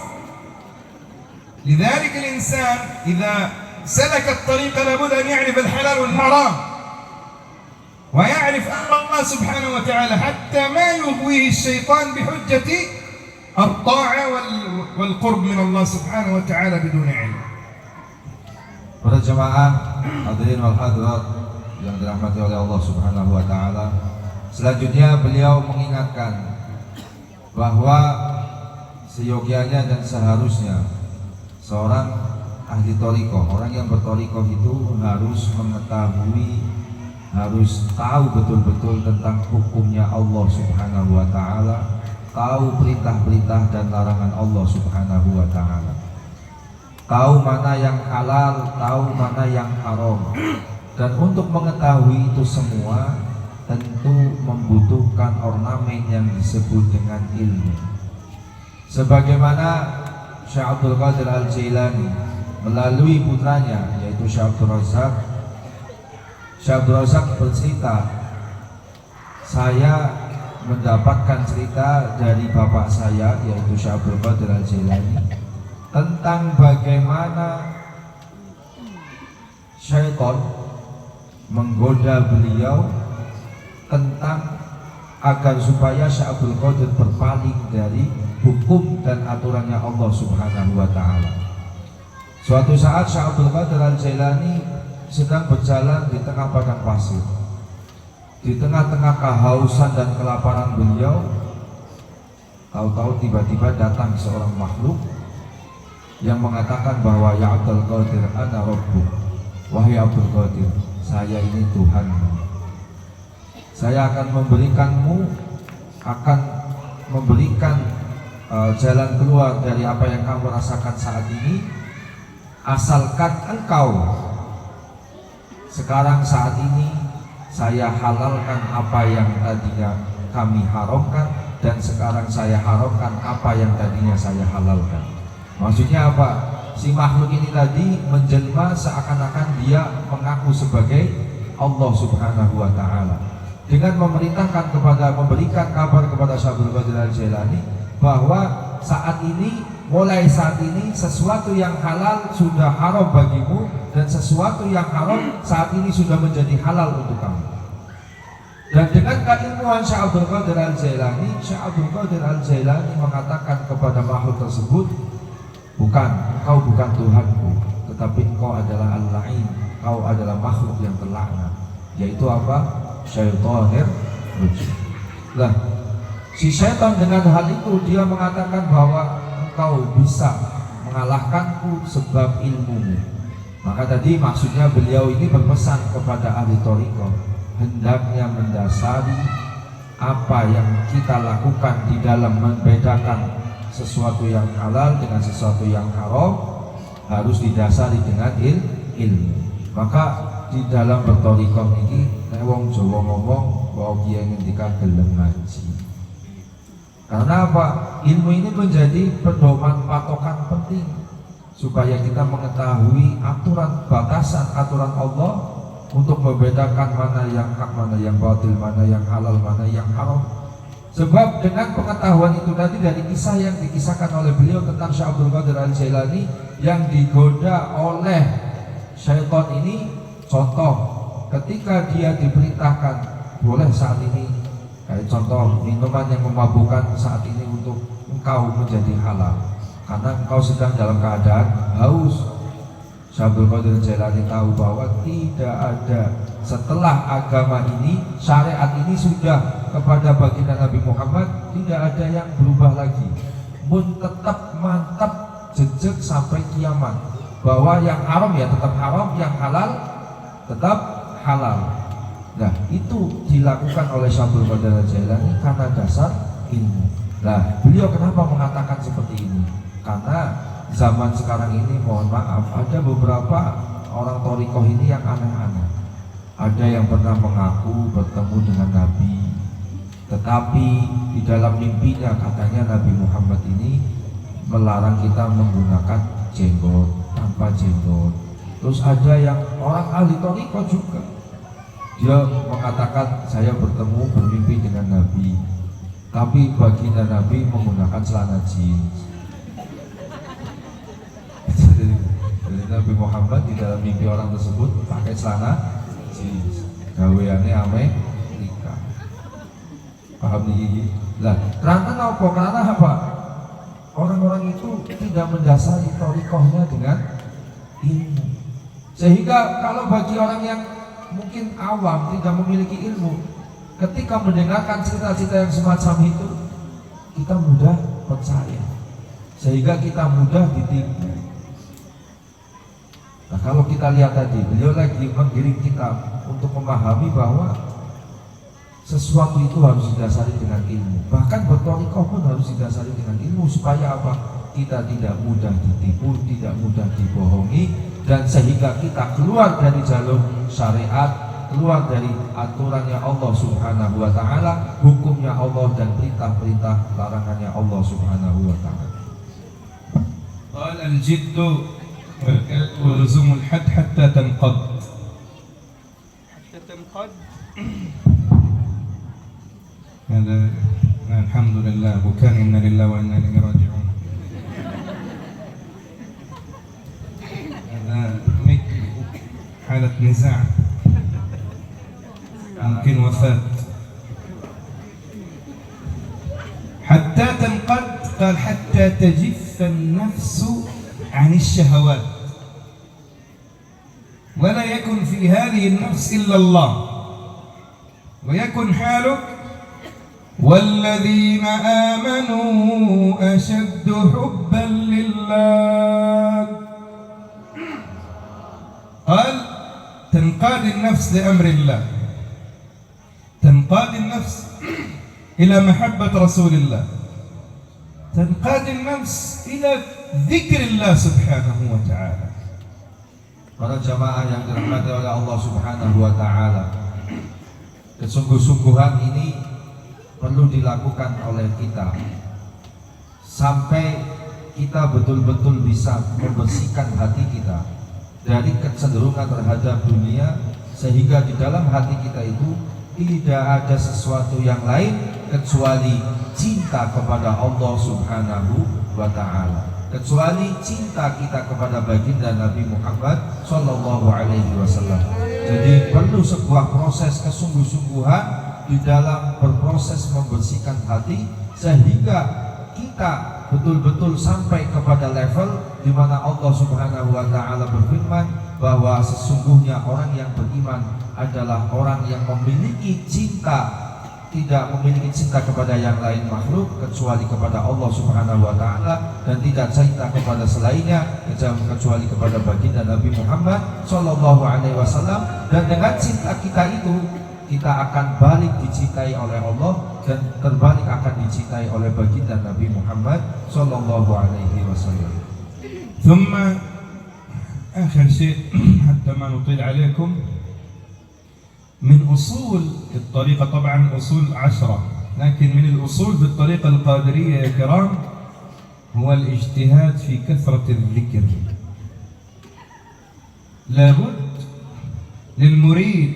لذلك الإنسان إذا سلك الطريق لابد أن يعرف الحلال والحرام ويعرف أمر الله سبحانه وتعالى حتى ما يغويه الشيطان بحجة الطاعة والقرب من الله سبحانه وتعالى بدون علم. Para jemaah hadirin wal hadirat yang dirahmati oleh Allah Subhanahu wa taala, selanjutnya beliau mengingatkan bahwa seyogianya dan seharusnya seorang ahli thariqah, orang yang berthariqah itu harus mengetahui, harus tahu betul-betul tentang hukumnya Allah Subhanahu wa taala, tahu perintah-perintah dan larangan Allah Subhanahu wa taala, tahu mana yang halal, tahu mana yang haram. Dan untuk mengetahui itu semua tentu membutuhkan ornamen yang disebut dengan ilmu. Sebagaimana Syekh Abdul Qadir Al-Jailani melalui putranya yaitu Syekh Abdul Razak. Syekh Abdul Razak bercerita, saya mendapatkan cerita dari bapak saya yaitu Syekh Abdul Qadir Al-Jailani tentang bagaimana syaitan menggoda beliau tentang agar supaya Syekh Abdul Qadir berpaling dari hukum dan aturannya Allah Subhanahu wa taala. Suatu saat Syekh Abdul Qadir Al-Jailani sedang berjalan di tengah padang pasir. Di tengah-tengah kehausan dan kelaparan beliau, tahu-tahu tiba-tiba datang seorang makhluk yang mengatakan bahwa ya Abdul Qadir ana rabbuk. Wahai Abdul Qadir, saya ini Tuhanmu. Saya akan memberikan jalan keluar dari apa yang kamu rasakan saat ini, asalkan engkau sekarang saat ini saya halalkan apa yang tadinya kami haramkan, dan sekarang saya haramkan apa yang tadinya saya halalkan. Maksudnya apa? Si makhluk ini tadi menjelma seakan-akan dia mengaku sebagai Allah Subhanahu wa taala dengan memberikan kabar kepada Syekh Abdul Qadir Al-Jailani bahwa mulai saat ini sesuatu yang halal sudah haram bagimu, dan sesuatu yang haram saat ini sudah menjadi halal untuk kamu. Dan dengan keilmuan Syekh Abdul Qadir Al-Jailani, Syekh Abdul Qadir Al-Jailani mengatakan kepada makhluk tersebut, engkau bukan Tuhanku, tetapi engkau adalah Al-La'in, engkau adalah makhluk yang terlaknat, yaitu apa? Syaitanir rajim. Lah, si syaitan dengan hal itu dia mengatakan bahwa engkau bisa mengalahkanku sebab ilmumu. Maka tadi maksudnya beliau ini berpesan kepada ahli thariqah, hendaknya mendasari apa yang kita lakukan di dalam membedakan sesuatu yang halal dengan sesuatu yang haram harus didasari dengan ilmu. Maka di dalam berthariqah ini wong Jawa ngomong bahwa kiai ngendika gelem ngaji. Karena apa? Ilmu ini menjadi pedoman patokan penting supaya kita mengetahui batasan aturan Allah untuk membedakan mana yang hak, mana yang batil, mana yang halal, mana yang haram. Sebab dengan pengetahuan itu tadi dari kisah yang dikisahkan oleh beliau tentang Syekh Abdul Qadir Al-Jailani yang digoda oleh syaitan ini, contoh ketika dia diperintahkan boleh saat ini, kayak contoh minuman yang memabukkan saat ini untuk engkau menjadi halal karena engkau sedang dalam keadaan haus. Syekh Abdul Qadir Jailani tahu bahwa tidak ada setelah agama ini, syariat ini sudah kepada baginda Nabi Muhammad, tidak ada yang berubah lagi. Pun tetap mantap jejak sampai kiamat bahwa yang haram ya tetap haram, yang halal tetap halal. Nah, itu dilakukan oleh Syekh Abdul Qadir Jailani karena dasar ilmu. Nah, beliau kenapa mengatakan seperti ini? Karena zaman sekarang ini, mohon maaf, ada beberapa orang thariqah ini yang aneh-aneh. Ada yang pernah mengaku bertemu dengan Nabi, tetapi di dalam mimpinya katanya Nabi Muhammad ini melarang kita menggunakan jenggot, tanpa jenggot. Terus ada yang orang ahli thariqah juga, dia mengatakan saya bertemu bermimpi dengan Nabi, tapi baginda Nabi menggunakan celana jeans. Jadi Nabi Muhammad di dalam mimpi orang tersebut pakai celana jeans, gaweane Amerika. Paham nih? Lah, karena apa? Karena apa? Orang-orang itu tidak mendasari thariqahnya dengan ilmu. Sehingga kalau bagi orang yang mungkin awam tidak memiliki ilmu, ketika mendengarkan cerita-cerita yang semacam itu, kita mudah percaya, sehingga kita mudah ditipu. Nah, kalau kita lihat tadi, beliau lagi menggiring kita untuk memahami bahwa sesuatu itu harus didasari dengan ilmu. Bahkan berthariqah pun harus didasari dengan ilmu supaya apa? Kita tidak mudah ditipu, tidak mudah dibohongi, dan sehingga kita keluar dari jalur syariat, keluar dari aturannya Allah Subhanahu wa taala, hukumnya Allah dan perintah-perintah larangannya Allah Subhanahu wa taala. قال الجد ولزوم الحد حتى تنقض. حتى تنقض. هذا الحمد لله وكان إنا لله وإنا إليه راجعون. هذا حالة نزاع ممكن وفاة. حتى تنقض قال حتى تجف النفس عن الشهوات ولا يكن في هذه النفس إلا الله ويكن حالك والذين آمنوا أشد حبا لله. قال تنقاد النفس لأمر الله، تنقاد النفس إلى محبة رسول الله، تنقاد النفس إلى ذكر الله سبحانه وتعالى. Para jamaah yang dirahmati oleh Allah Subhanahu wa taala, kesungguh-sungguhan ini perlu dilakukan oleh kita sampai kita betul-betul bisa membersihkan hati kita dari kecenderungan terhadap dunia, sehingga di dalam hati kita itu tidak ada sesuatu yang lain kecuali cinta kepada Allah Subhanahu wa taala, kecuali cinta kita kepada baginda Nabi Muhammad sallallahu alaihi wasallam. Jadi perlu sebuah proses kesungguh-sungguhan di dalam berproses membersihkan hati, sehingga kita betul-betul sampai kepada level di mana Allah Subhanahu wa taala berfirman bahwa sesungguhnya orang yang beriman adalah orang yang memiliki cinta, tidak memiliki cinta kepada yang lain makhluk kecuali kepada Allah Subhanahu wa taala, dan tidak cinta kepada selainnya kecuali kepada baginda Nabi Muhammad sallallahu alaihi wasallam. Dan dengan cinta kita itu, kita akan balik dicintai oleh Allah dan terbalik akan dicintai oleh baginda Nabi Muhammad sallallahu alaihi wasallam. ثم آخر شيء حتى ما نطيل عليكم، من أصول الطريقة، طبعا أصول 10، لكن من الأصول في الطريقة القادرية يا كرام هو الاجتهاد في كثرة الذكر. لابد للمريد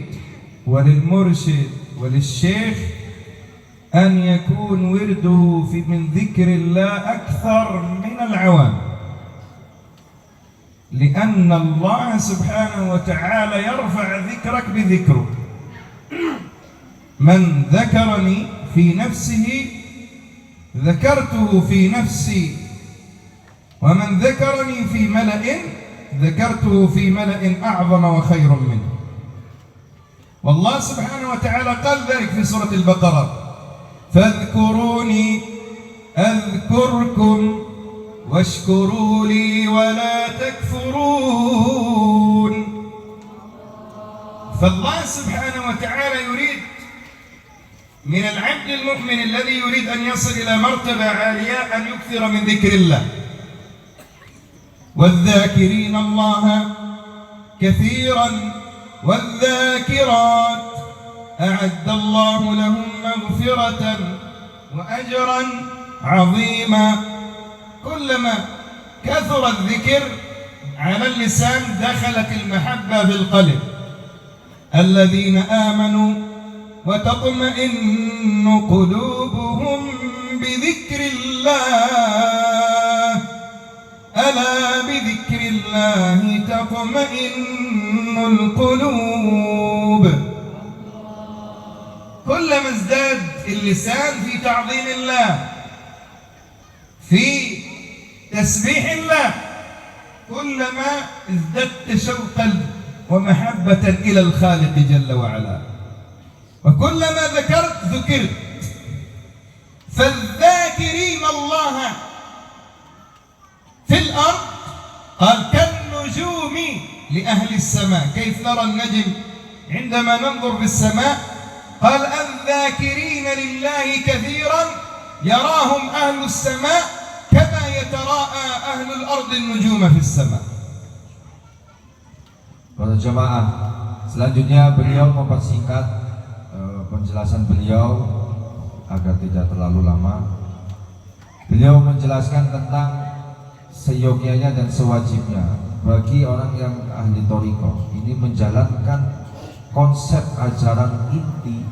وللمرشد وللشيخ أن يكون ورده من ذكر الله أكثر من العوام، لأن الله سبحانه وتعالى يرفع ذكرك بذكره. من ذكرني في نفسه ذكرته في نفسي، ومن ذكرني في ملأ ذكرته في ملأ أعظم وخير منه. والله سبحانه وتعالى قال ذلك في سورة البقرة: فاذكروني أذكركم واشكروا لي ولا تكفرون. فالله سبحانه وتعالى يريد من العبد المؤمن الذي يريد أن يصل إلى مرتبة عالية أن يكثر من ذكر الله. والذاكرين الله كثيرا والذاكرات أعد الله لهم مغفرة وأجرا عظيما. كلما كثر الذكر على اللسان دخلت المحبة في القلب. الذين آمنوا وتطمئن قلوبهم بذكر الله ألا بذكر الله تطمئن القلوب. كلما ازداد اللسان في تعظيم الله، في تسبيح الله، كلما ازددت شوقا ومحبة إلى الخالق جل وعلا. وكلما ذكرت فالذاكرين الله في الأرض قال كالنجوم لأهل السماء. كيف نرى النجم عندما ننظر في السماء؟ قال الذاكرين لله كثيرا يراهم أهل السماء كما يتراءى أهل الأرض النجوم في السماء. Para jemaah, selanjutnya beliau mempersingkat penjelasan beliau agar tidak terlalu lama. Beliau menjelaskan tentang seyogyanya dan sewajibnya bagi orang yang ahli thariqah ini menjalankan konsep ajaran inti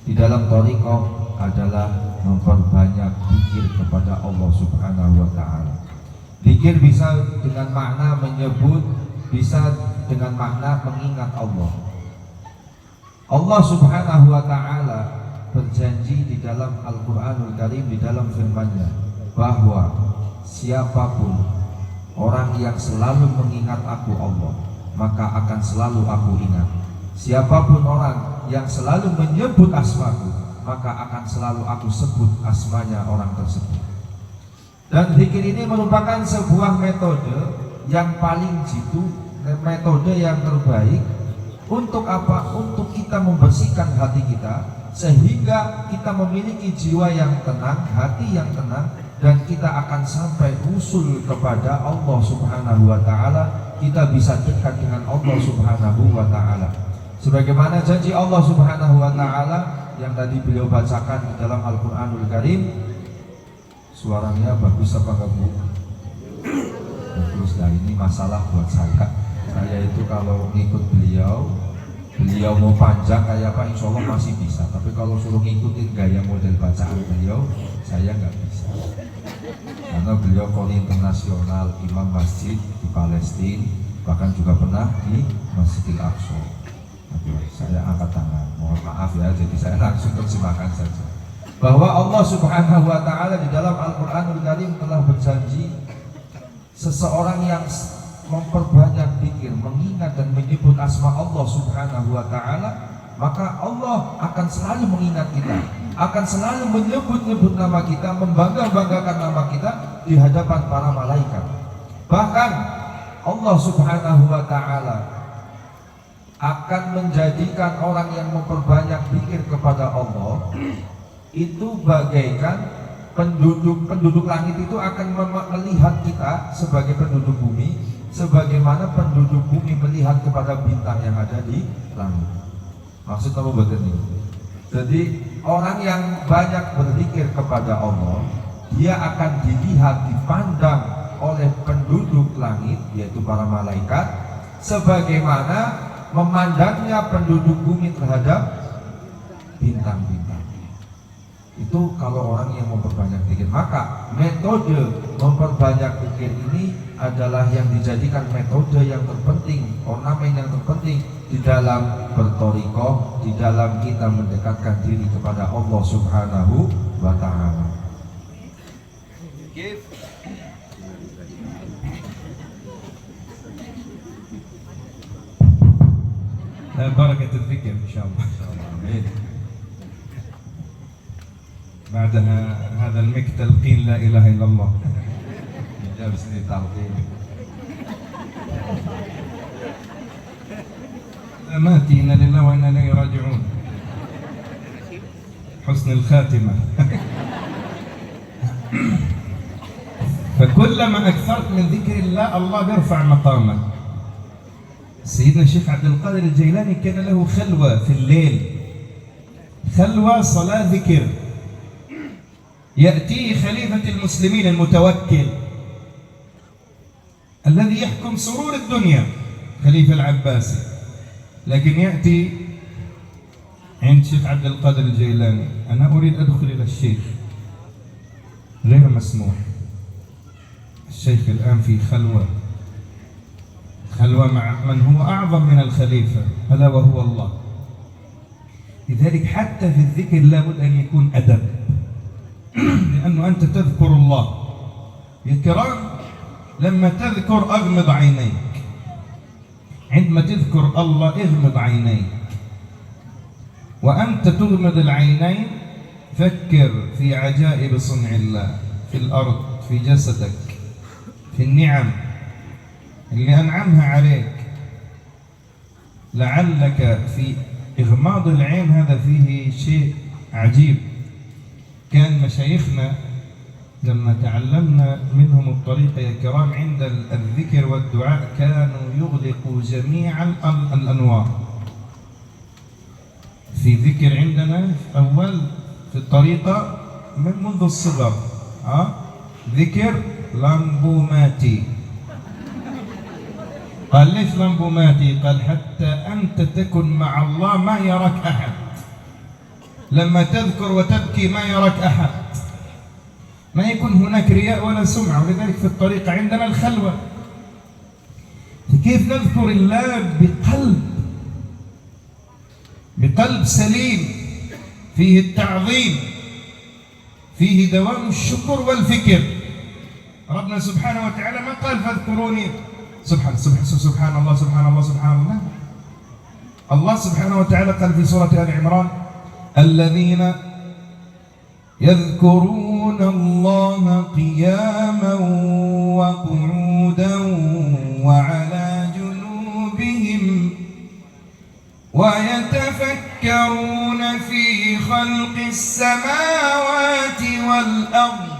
di dalam thariqah adalah memperbanyak zikir kepada Allah Subhanahu wa taala. Zikir bisa dengan makna menyebut, bisa dengan makna mengingat Allah. Allah Subhanahu wa taala berjanji di dalam Al-Qur'anul Karim, di dalam firman-Nya, bahwa siapapun orang yang selalu mengingat aku Allah, maka akan selalu aku ingat. Siapapun orang yang selalu menyebut asmaku, maka akan selalu aku sebut asmanya orang tersebut. Dan zikir ini merupakan sebuah metode yang paling jitu, metode yang terbaik. Untuk apa? Untuk kita membersihkan hati kita, sehingga kita memiliki jiwa yang tenang, hati yang tenang, dan kita akan sampai usul kepada Allah Subhanahu wa taala. Kita bisa dekat dengan Allah Subhanahu wa taala. Sebagaimana janji Allah Subhanahu wa taala yang tadi beliau bacakan di dalam Al-Qur'anul Karim. Suaranya bagus apa enggak, Bu? Bagus. Nah, ini masalah buat saya. Saya itu kalau ngikut beliau mau panjang kayak apa insya Allah masih bisa. Tapi kalau suruh ngikutin gaya model bacaan beliau, saya nggak bisa. Karena beliau koli internasional, imam masjid di Palestina, bahkan juga pernah di Masjidil Aqsa. Saya angkat tangan, mohon maaf ya, jadi saya langsung terjemahkan saja. Bahwa Allah Subhanahu wa taala di dalam Al-Qur'anul Karim telah berjanji seseorang yang memperbanyak zikir, mengingat dan menyebut asma Allah Subhanahu wa taala, maka Allah akan selalu mengingat kita, akan selalu menyebut-nyebut nama kita, membangga-banggakan nama kita di hadapan para malaikat. Bahkan Allah Subhanahu wa taala akan menjadikan orang yang memperbanyak zikir kepada Allah itu bagaikan penduduk langit itu akan melihat kita sebagai penduduk bumi, sebagaimana penduduk bumi melihat kepada bintang yang ada di langit. Maksud kamu begini. Jadi orang yang banyak berzikir kepada Allah, dia akan dilihat, dipandang oleh penduduk langit, yaitu para malaikat, sebagaimana memandangnya penduduk bumi terhadap bintang-bintang. Itu kalau orang yang memperbanyak zikir. Maka metode memperbanyak zikir ini adalah yang dijadikan metode yang terpenting, ornamen yang terpenting di dalam bertorikoh, di dalam kita mendekatkan diri kepada Allah Subhanahu wa Ta'ala. بركة الذكر إن شاء الله. بعد هذا المك تلقين لا إله إلا الله. Habis ini talqin. ماتي إنا لله وإنا إليه راجعون. حسن الخاتمة. فكلما أكثرت من ذكر الله الله بيرفع مقامك. سيدنا الشيخ عبد القادر الجيلاني كان له خلوة في الليل، خلوة صلاة ذكر، يأتيه خليفة المسلمين المتوكل الذي يحكم سرور الدنيا خليفة العباسي، لكن يأتي عند الشيخ عبد القادر الجيلاني: أنا أريد أدخل إلى الشيخ. غير مسموح. الشيخ الآن في خلوة مع من هو أعظم من الخليفة ألا وهو الله. لذلك حتى في الذكر لابد أن يكون أدب، لأنه أنت تذكر الله يا كرام. لما تذكر أغمض عينيك، عندما تذكر الله اغمض عينيك، وأنت تغمض العينين فكر في عجائب صنع الله في الأرض، في جسدك، في النعم اللي أنعمها عليك. لعلك في إغماض العين هذا فيه شيء عجيب. كان مشايخنا لما تعلمنا منهم الطريقة يا كرام عند الذكر والدعاء كانوا يغلقوا جميع الأنوار. في ذكر عندنا أول في الطريقة منذ الصغر ذكر لامبوماتي. قال ليش لامبوماتي؟ قال حتى أنت تكن مع الله ما يراك أحد. لما تذكر وتبكي ما يراك أحد، ما يكون هناك رياء ولا سمعة. ولذلك في الطريقة عندنا الخلوة. كيف نذكر الله بقلب سليم فيه التعظيم، فيه دوام الشكر والفكر. ربنا سبحانه وتعالى ما قال فاذكروني سبحان الله سبحان الله سبحان الله. الله سبحانه وتعالى قال في سورة آل عمران: الذين يذكرون الله قياما وقعودا وعلى جنوبهم ويتفكرون في خلق السماوات والأرض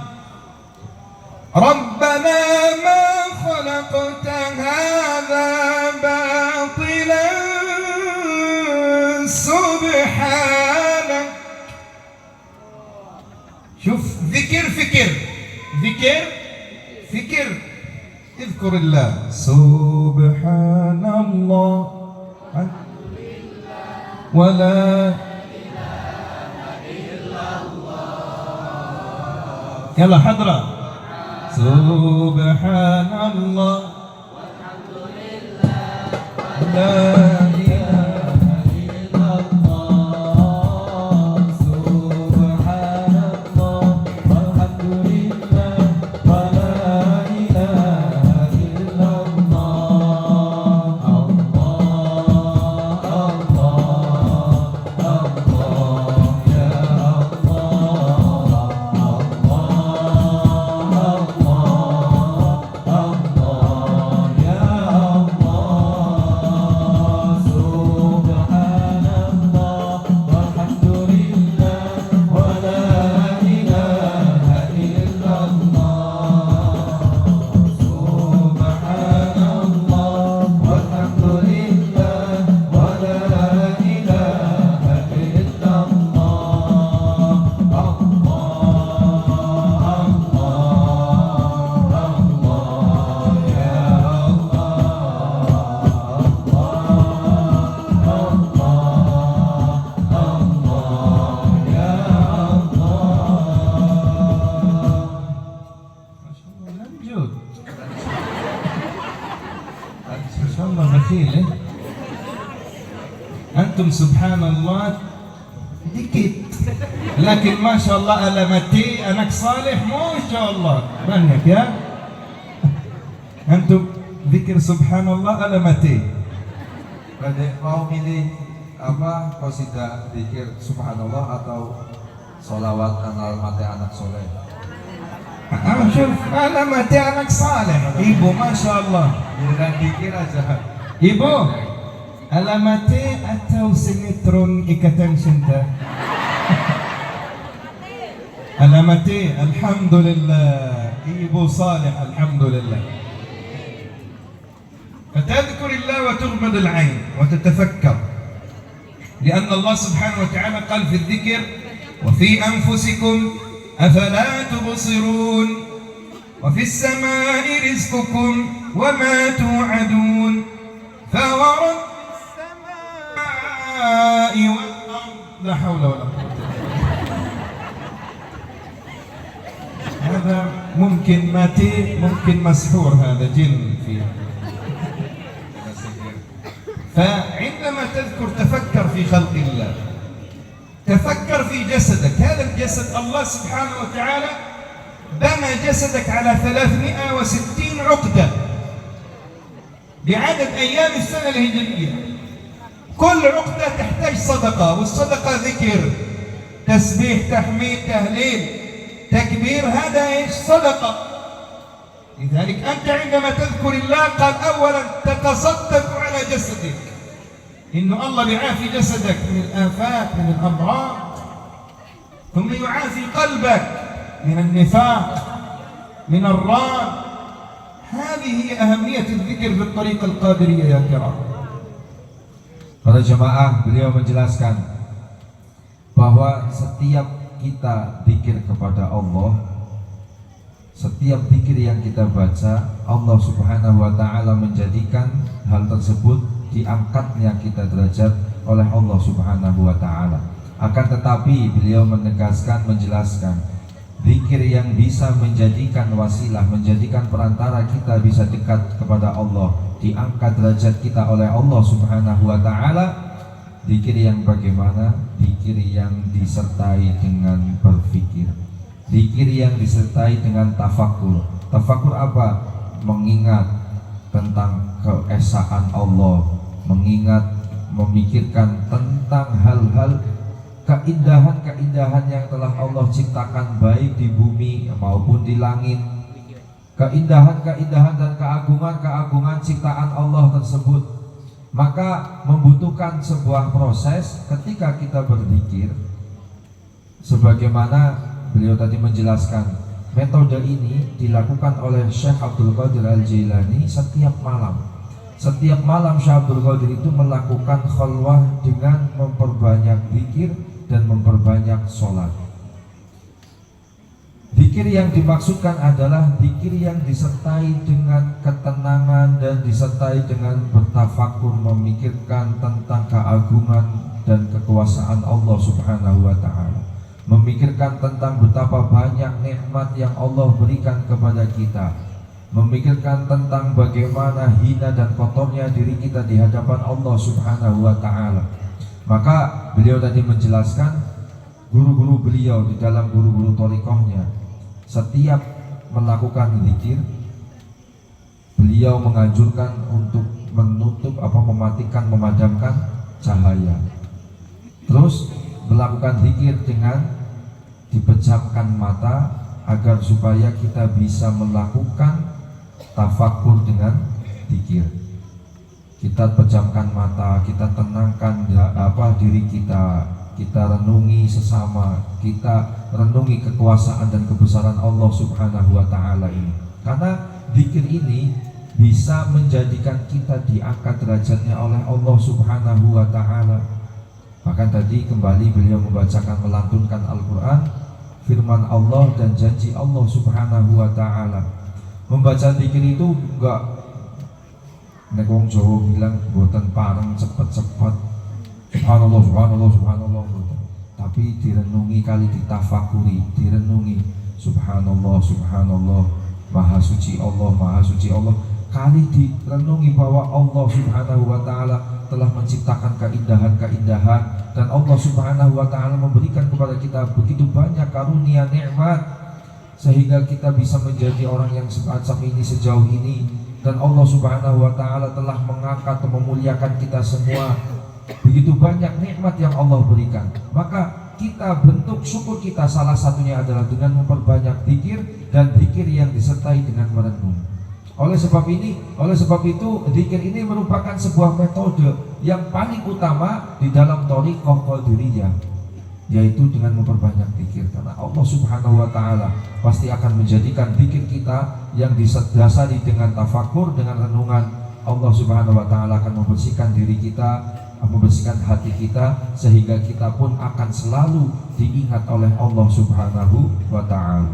ربنا ما خلقت هذا باطلا سبحانك. شوف ذكر اذكر الله سبحان الله ولا يلا حضرة سبحان الله والحمد لله لا إله إلا الله سبحان الله والحمد لله ولا إله إلا الله الله يا الله Antum subhanallah dikit, lakin masya Allah alamati anak saleh, masya Allah banyak ya. Antum zikir subhanallah alamati. Adek mau milih apa? Qasidah zikir subhanallah atau sholawat alamati anak soleh? Syuf alamati anak saleh. Ibu masya Allah. Giliran zikir aja. Ibu alamati atau sinetron ikatan cinta? Alamati alhamdulillah. Ibu saleh alhamdulillah. فتذكر الله وتغمض العين وتتفكر، لأن الله سبحانه وتعالى قال في الذكر وفي أنفسكم أفلا تبصرون وفي السماء رزقكم وما توعدون فورب السماء والأرض لا حول ولا قوة. هذا ممكن ماتي، ممكن مسحور، هذا جن فيه. فعندما تذكر تفكر في خلق الله، تفكر في جسدك. هذا الجسد الله سبحانه وتعالى بنى جسدك على 360 عقدة بعدد أيام السنة الهجرية. كل عقدة تحتاج صدقة، والصدقة ذكر، تسبيح، تحميد، تهليل، تكبير، هذا ايش؟ صدقة. لذلك أنت عندما تذكر الله قال أولا تتصدق على جسدك، إنه الله بيعافي جسدك من الآفات من الأمراض، ثم يعافي قلبك من النفاق من الران. هذه هي أهمية الذكر في الطريقة القادرية يا كرام. Para jemaah, beliau menjelaskan bahwa setiap kita zikir kepada Allah, setiap zikir yang kita baca, Allah Subhanahu wa taala menjadikan hal tersebut diangkatnya kita derajat oleh Allah Subhanahu wa taala. Akan tetapi beliau menegaskan, menjelaskan, zikir yang bisa menjadikan wasilah, menjadikan perantara kita bisa dekat kepada Allah, diangkat derajat kita oleh Allah Subhanahu wa taala, zikir yang bagaimana? Zikir yang disertai dengan berpikir. Zikir yang disertai dengan tafakur. Tafakur apa? Mengingat tentang keesaan Allah, mengingat, memikirkan tentang hal-hal keindahan-keindahan yang telah Allah ciptakan baik di bumi maupun di langit. Keindahan-keindahan dan keagungan-keagungan ciptaan Allah tersebut. Maka membutuhkan sebuah proses ketika kita berzikir, sebagaimana beliau tadi menjelaskan, metode ini dilakukan oleh Syekh Abdul Qadir Al-Jailani setiap malam. Setiap malam Syekh Abdul Qadir itu melakukan khalwah dengan memperbanyak zikir dan memperbanyak sholat. Zikir yang dimaksudkan adalah zikir yang disertai dengan ketenangan dan disertai dengan bertafakur, memikirkan tentang keagungan dan kekuasaan Allah Subhanahu wa ta'ala, memikirkan tentang betapa banyak nikmat yang Allah berikan kepada kita, memikirkan tentang bagaimana hina dan kotornya diri kita di hadapan Allah Subhanahu wa ta'ala. Maka beliau tadi menjelaskan, guru-guru beliau di dalam guru-guru thariqahnya, setiap melakukan zikir, beliau menganjurkan untuk menutup mematikan, memadamkan cahaya. Terus melakukan zikir dengan dipejamkan mata agar supaya kita bisa melakukan tafakur dengan zikir. Kita pejamkan mata, kita tenangkan diri kita, kita renungi sesama, kita renungi kekuasaan dan kebesaran Allah Subhanahu wa ta'ala ini. Karena zikir ini bisa menjadikan kita diangkat derajatnya oleh Allah Subhanahu wa ta'ala. Bahkan tadi kembali beliau membacakan, melantunkan Al-Quran, firman Allah dan janji Allah Subhanahu wa ta'ala. Membaca zikir itu enggak, nek wong Jawa bilang boten pareng cepet-cepet, subhanallah, subhanallah, subhanallah, tapi direnungi kali ditafakuri, direnungi subhanallah, subhanallah, maha suci Allah, maha suci Allah, kali direnungi bahwa Allah Subhanahu wa ta'ala telah menciptakan keindahan-keindahan, dan Allah Subhanahu wa Ta'ala memberikan kepada kita begitu banyak karunia nikmat sehingga kita bisa menjadi orang yang semacam ini sejauh ini. Dan Allah Subhanahu wa Ta'ala telah mengangkat dan memuliakan kita semua. Begitu banyak nikmat yang Allah berikan, maka kita bentuk syukur kita salah satunya adalah dengan memperbanyak zikir, dan zikir yang disertai dengan merenung. Oleh sebab itu zikir ini merupakan sebuah metode yang paling utama di dalam thariqah Qadiriyah, yaitu dengan memperbanyak zikir. Karena Allah Subhanahu wa Ta'ala pasti akan menjadikan zikir kita yang didasari dengan tafakur, dengan renungan. Allah Subhanahu wa Ta'ala akan membersihkan diri kita, membersihkan hati kita, sehingga kita pun akan selalu diingat oleh Allah Subhanahu wa Ta'ala.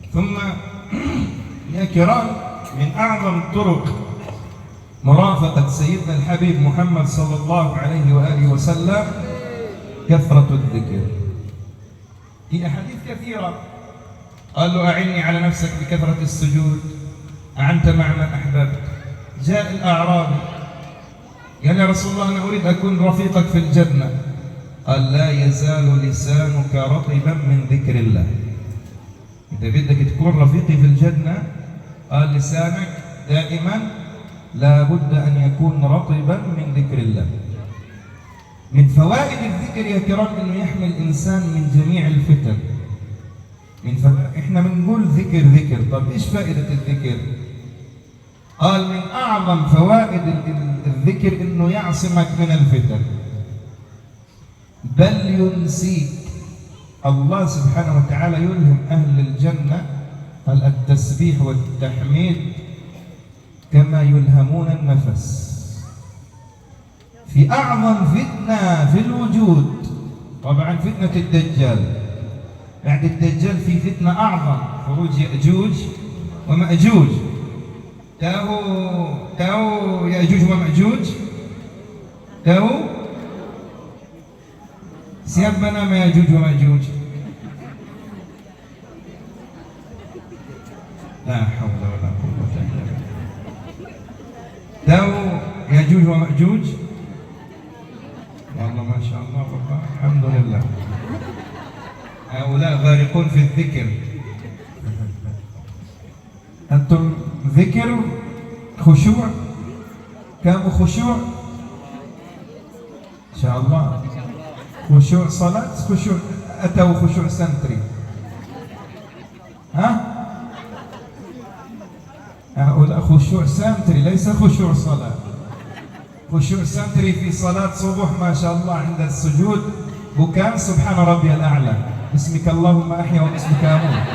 ثم يا كرام، من أعظم طرق مرافقة سيدنا الحبيب محمد صلى الله عليه وآله وسلم كثرة الذكر. في أحاديث كثيرة قال له أعني على نفسك بكثرة السجود، أعنت مع من أحببت. جاء الأعرابي قال يا رسول الله أنا أريد أكون رفيقك في الجنة، قال لا يزال لسانك رطبا من ذكر الله. إذا بدك تكون رفيقي في الجنة، قال لسانك دائما لا بد أن يكون رطبا من ذكر الله. من فوائد الذكر يا كرام أنه يحمي الإنسان من جميع الفتن. إحنا بنقول ذكر، طب إيش فائدة الذكر؟ قال من أعظم فوائد الذكر أنه يعصمك من الفتن، بل ينسيك. الله سبحانه وتعالى يلهم أهل الجنة التسبيح والتحميد كما يلهمون النفس. في أعظم فتنة في الوجود طبعا فتنة الدجال. بعد الدجال في فتنة أعظم، خروج يأجوج ومأجوج. تاهو يأجوج ومأجوج؟ تاهو؟ Siapa nama Ya'juj wa Ma'juj? La hawla wa la quwwata illa billah. Tahu Ya'juj wa Ma'juj? والله ما شاء الله والله الحمد لله. هؤلاء غارقون في الذكر. أنتم ذكر خشوع، كم خشوع؟ إن شاء الله. خشوع صلاة، خشوع أتوا خشوع سنتري. ها؟ هؤلاء خشوع سنتري ليس خشوع صلاة. خشوع سنتري في صلاة صبح ما شاء الله عند السجود بكاء سبحان ربي الأعلى، باسمك اللهم أحيا وباسمك أموت.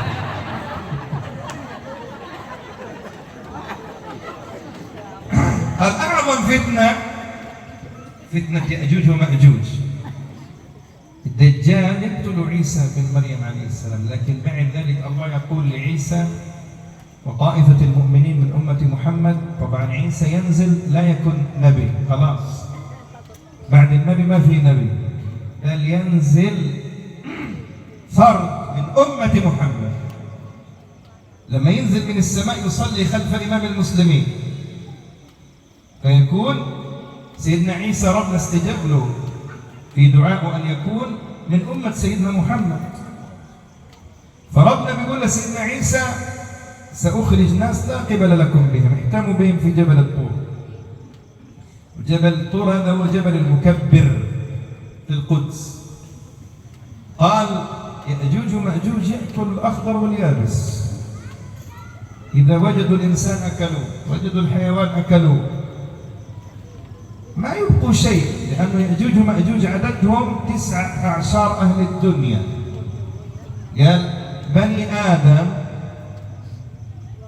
الأعظم فتنة فتنة يأجوج ومأجوج. الدجال يقتل عيسى بن مريم عليه السلام، لكن بعد ذلك الله يقول لعيسى وطائفة المؤمنين من أمة محمد، طبعا عيسى ينزل لا يكون نبي خلاص، بعد النبي ما في نبي، بل ينزل فرد من أمة محمد. لما ينزل من السماء يصلي خلف إمام المسلمين، فيكون سيدنا عيسى ربنا استجاب له في دعائه أن يكون من أمة سيدنا محمد. فربنا بيقول لسيدنا عيسى سأخرج ناس لا قبل لكم بهم، احتموا بهم في جبل الطور. جبل الطور هذا هو جبل المكبر في القدس. قال يأجوج ومأجوج يأكل الأخضر واليابس، إذا وجدوا الإنسان أكلوه، وجدوا الحيوان أكلوه، ما يبقوا شيء، لأنه يأجوج ومأجوج عددهم 19 أهل الدنيا. قال بني آدم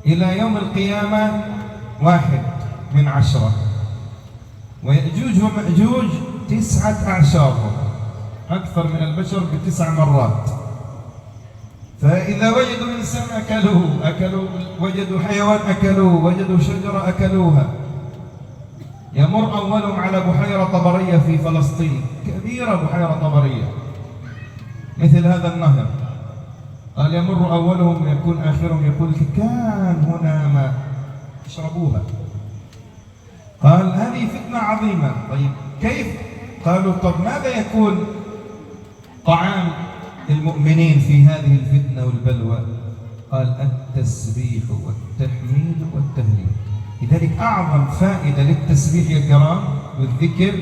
إلى يوم القيامة 1 من 10، ويأجوج ومأجوج 9 أعشارهم، أكثر من البشر ب9 مرات. فإذا وجدوا إنسان أكلوه، وجدوا حيوان أكلوه، وجدوا شجرة أكلوها. يمر أولهم على بحيرة طبرية في فلسطين، كبيرة بحيرة طبرية مثل هذا النهر. قال يمر أولهم يكون آخرهم يقول كان هنا ماء اشربوها. قال هذه فتنة عظيمة. طيب كيف؟ قالوا طب ماذا يكون طعام المؤمنين في هذه الفتنة والبلوى؟ قال التسبيح والتحميد والتهليل. لذلك أعظم فائدة للتسبيح يا كرام والذكر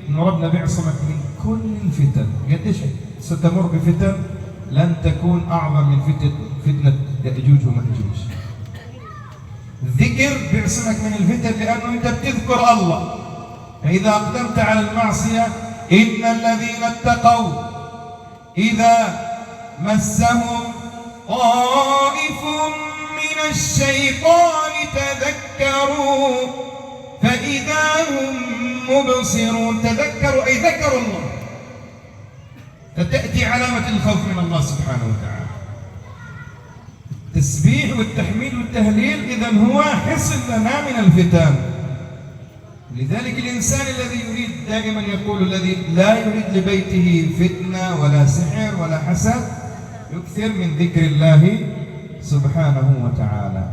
أن ربنا بيعصمك من كل الفتن. قديش ستمر بفتن لن تكون أعظم من فتنة يأجوج ومأجوج. الذكر بيعصمك من الفتن لأنه أنت بتذكر الله. فإذا أقدمت على المعصية إن الذين اتقوا إذا مسهم طائف من الشيطان تذكروا فإذا هم مبصرون. تذكروا أي ذكروا الله، فتأتي علامة الخوف من الله سبحانه وتعالى. التسبيح والتحميد والتهليل إذن هو حصن لنا من الفتن. لذلك الإنسان الذي يريد دائما يقول الذي لا يريد لبيته فتنة ولا سحر ولا حسد يكثر من ذكر الله سبحانه وتعالى.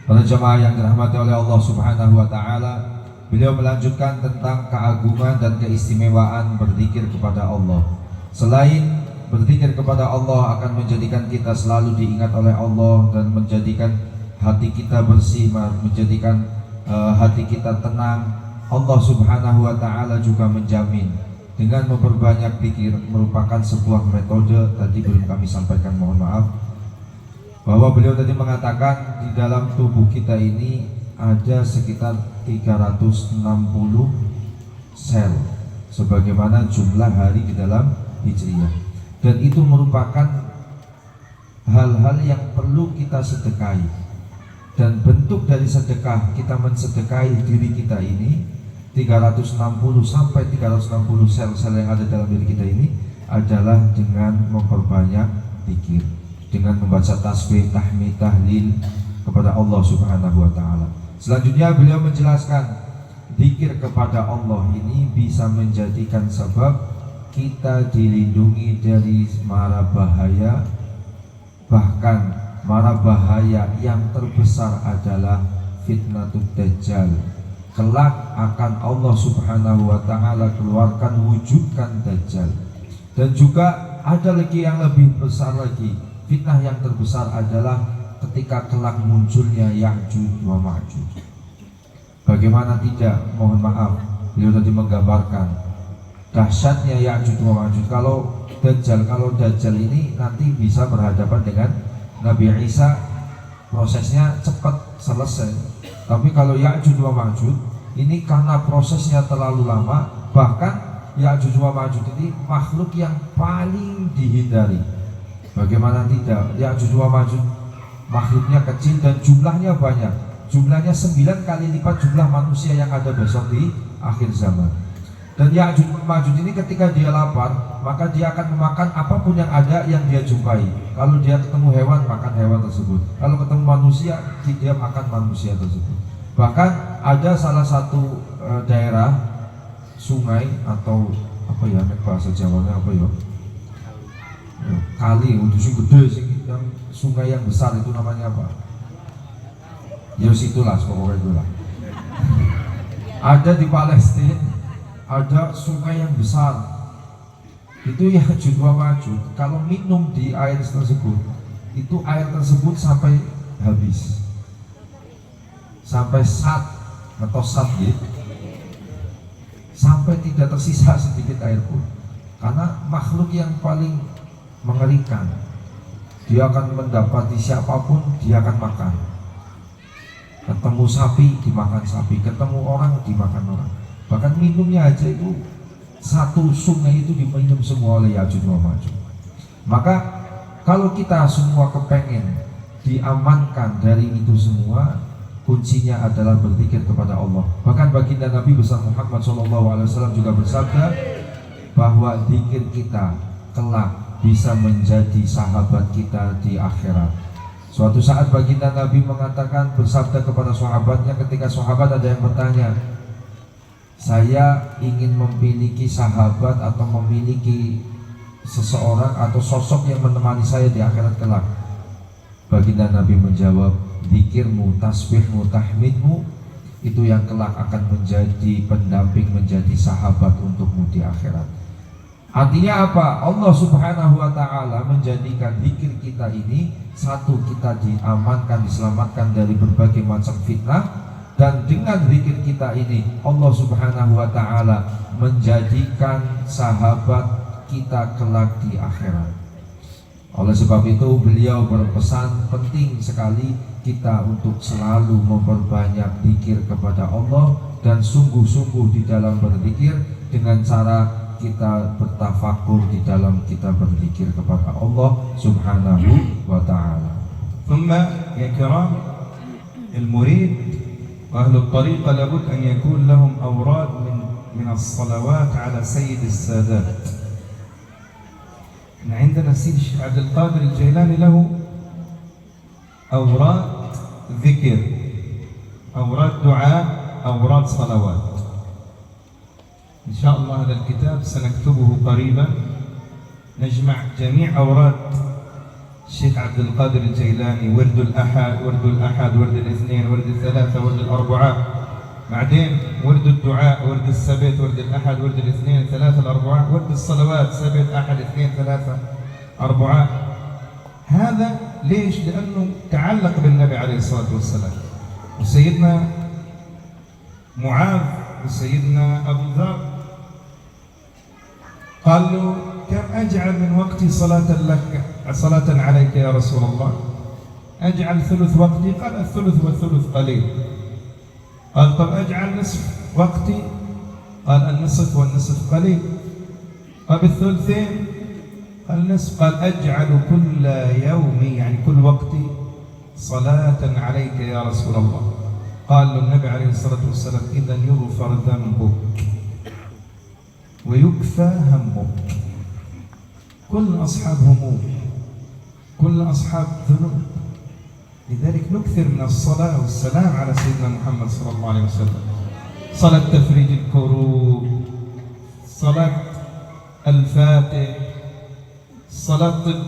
Para jemaah yang dirahmati oleh Allah Subhanahu wa taala, beliau melanjutkan tentang keagungan dan keistimewaan berzikir kepada Allah. Selain berzikir kepada Allah akan menjadikan kita selalu diingat oleh Allah dan menjadikan hati kita bersih, menjadikan hati kita tenang. Allah Subhanahu wa taala juga menjamin dengan memperbanyak zikir merupakan sebuah metode, tadi belum kami sampaikan, mohon maaf, bahwa beliau tadi mengatakan di dalam tubuh kita ini ada sekitar 360 sel sebagaimana jumlah hari di dalam Hijriyah, dan itu merupakan hal-hal yang perlu kita sedekahi. Dan bentuk dari sedekah, kita mensedekahi diri kita ini 360 sampai 360 sel-sel yang ada dalam diri kita ini adalah dengan memperbanyak zikir, dengan membaca tasbih, tahmid, tahlil kepada Allah Subhanahu wa taala. Selanjutnya beliau menjelaskan zikir kepada Allah ini bisa menjadikan sebab kita dilindungi dari mara bahaya, bahkan mara bahaya yang terbesar adalah fitnatul dajjal. Kelak akan Allah Subhanahu wa taala keluarkan, wujudkan dajjal. Dan juga ada lagi yang lebih besar lagi, fitnah yang terbesar adalah ketika kelak munculnya Ya'juj wa Ma'juj. Bagaimana tidak, mohon maaf, beliau tadi menggambarkan dahsyatnya Ya'juj wa Ma'juj. Kalau Dajjal ini nanti bisa berhadapan dengan Nabi Isa, prosesnya cepat selesai. Tapi kalau Ya'juj wa Ma'juj ini karena prosesnya terlalu lama, bahkan Ya'juj wa Ma'juj ini makhluk yang paling dihindari. Bagaimana tidak, Ya'juj wa Ma'juj makhluknya kecil dan jumlahnya banyak. Jumlahnya 9 kali lipat jumlah manusia yang ada besok di akhir zaman. Dan Ya'juj wa Ma'juj ini ketika dia lapar, maka dia akan memakan apapun yang ada yang dia jumpai. Kalau dia ketemu hewan, makan hewan tersebut. Kalau ketemu manusia, dia makan manusia tersebut. Bahkan ada salah satu daerah sungai atau apa ya, bahasa Jawanya apa ya, kali untuk gede sing yang sungai yang besar itu namanya apa? Ya situlah, pokoknya itulah. Ada di Palestina, ada sungai yang besar. Itu Ya'juj wa Ma'juj. Kalau minum di air tersebut, itu air tersebut sampai habis, sampai sat atau sat gitu, sampai tidak tersisa sedikit air pun. Karena makhluk yang paling mengerikan, dia akan mendapati siapapun dia akan makan. Ketemu sapi dimakan sapi, ketemu orang dimakan orang. Bahkan minumnya aja itu satu sungai itu diminum semua oleh Ya'juj wa Ma'juj. Maka kalau kita semua kepengen diamankan dari itu semua, kuncinya adalah berzikir kepada Allah. Bahkan baginda Nabi besar Muhammad SAW juga bersabda bahwa zikir kita kelak bisa menjadi sahabat kita di akhirat. Suatu saat baginda Nabi mengatakan, bersabda kepada sahabatnya ketika sahabat ada yang bertanya, saya ingin memiliki sahabat atau memiliki seseorang atau sosok yang menemani saya di akhirat kelak. Baginda Nabi menjawab, zikirmu, tasbihmu, tahmidmu itu yang kelak akan menjadi pendamping, menjadi sahabat untukmu di akhirat. Artinya apa? Allah Subhanahu wa ta'ala menjadikan zikir kita ini, satu, kita diamankan, diselamatkan dari berbagai macam fitnah, dan dengan zikir kita ini Allah Subhanahu wa ta'ala menjadikan sahabat kita kelak di akhirat. Oleh sebab itu beliau berpesan penting sekali kita untuk selalu memperbanyak zikir kepada Allah dan sungguh-sungguh di dalam berzikir dengan cara kita bertafakur di dalam kita berzikir kepada Allah Subhanahu wa ta'ala. ثم يا كرام المريد وأهل الطريقة لابد أن يكون لهم أوراد من الصلوات على سيد السادات. عندنا سيد الشيخ عبد القادر الجيلاني له أوراد ذكر، أوراد دعاء، أوراد صلوات. إن شاء الله هذا الكتاب سنكتبه قريبا، نجمع جميع أوراد الشيخ عبد القادر الجيلاني، ورد الأحد، ورد الأحد، ورد الاثنين، ورد الثلاثة، ورد الأربعاء، بعدين ورد الدعاء، ورد السبت، ورد الأحد، ورد الاثنين، الثلاثة، الأربعاء، ورد الصلوات، سبت، أحد، اثنين، ثلاثة، أربعاء. هذا ليش؟ لأنه تعلق بالنبي عليه الصلاة والسلام، وسيدنا معاذ وسيدنا أبو ذر قال له كم أجعل من وقتي صلاة لك، صلاة عليك يا رسول الله؟ أجعل ثلث وقتي؟ قال الثلث والثلث قليل. قال طب أجعل نصف وقتي؟ قال النصف والنصف قليل. طب الثلثين؟ قال نصف. قال أجعل كل يومي يعني كل وقتي صلاة عليك يا رسول الله. قال له النبي عليه الصلاة والسلام إذا يغفر ذنبك ويكفى همك. كل أصحاب هموم، كل أصحاب ذنوب، لذلك نكثر من الصلاة والسلام على سيدنا محمد صلى الله عليه وسلم. صلاة تفريج الكروب، صلاة الفاتح،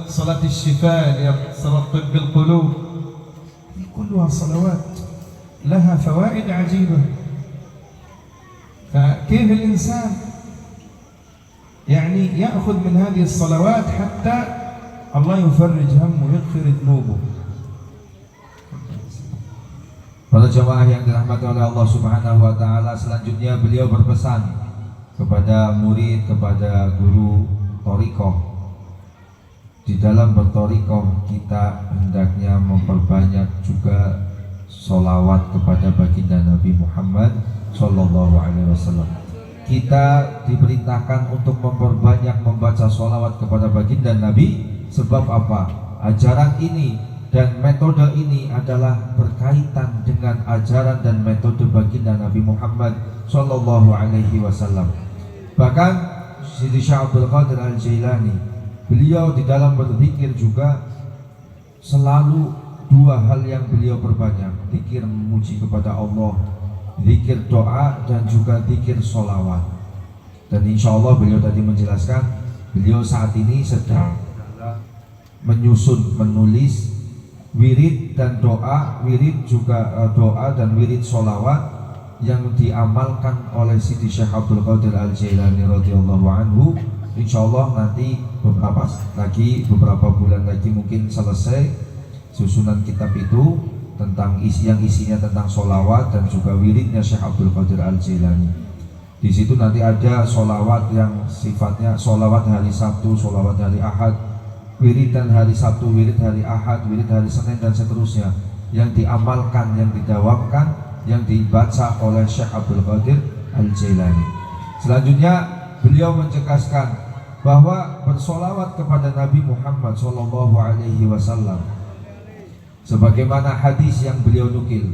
صلاة الشفاء، صلاة طب القلوب، هذه كلها صلوات لها فوائد عجيبة. فكيف الإنسان يعني يأخذ من هذه الصلوات حتى الله يفرج همه ويغفر ذنوبه. Para jemaah yang dirahmati oleh Allah Subhanahu wa ta'ala, selanjutnya beliau berpesan kepada murid, kepada guru thariqah. Di dalam berthariqah kita hendaknya memperbanyak juga sholawat kepada baginda Nabi Muhammad Sallallahu Alaihi Wasallam. Kita diperintahkan untuk memperbanyak membaca sholawat kepada baginda Nabi. Sebab apa? Ajaran ini dan metode ini adalah berkaitan dengan ajaran dan metode baginda Nabi Muhammad Sallallahu Alaihi Wasallam. Bahkan Sidi Syekh Abdul Qadir Al-Jailani, beliau di dalam berzikir juga selalu dua hal yang beliau perbanyak: zikir memuji kepada Allah, zikir doa, dan juga zikir sholawat. Dan insya Allah beliau tadi menjelaskan, beliau saat ini sedang menulis wirid dan doa, wirid juga doa dan wirid sholawat yang diamalkan oleh Sidi Syekh Abdul Qadir Al-Jailani radhiyallahu anhu. Insya Allah nanti beberapa bulan lagi mungkin selesai susunan kitab itu tentang isinya tentang sholawat dan juga wiridnya Syekh Abdul Qadir Al-Jailani. Di situ nanti ada sholawat yang sifatnya sholawat hari Sabtu, sholawat hari Ahad, wirid dan hari Sabtu, wirid hari Ahad, wirid hari Senin, dan seterusnya, yang diamalkan, yang didawamkan, yang dibaca oleh Syekh Abdul Qadir Al-Jailani. Selanjutnya beliau mencekaskan bahwa bersolawat kepada Nabi Muhammad Sallallahu Alaihi Wasallam, sebagaimana hadis yang beliau nukil,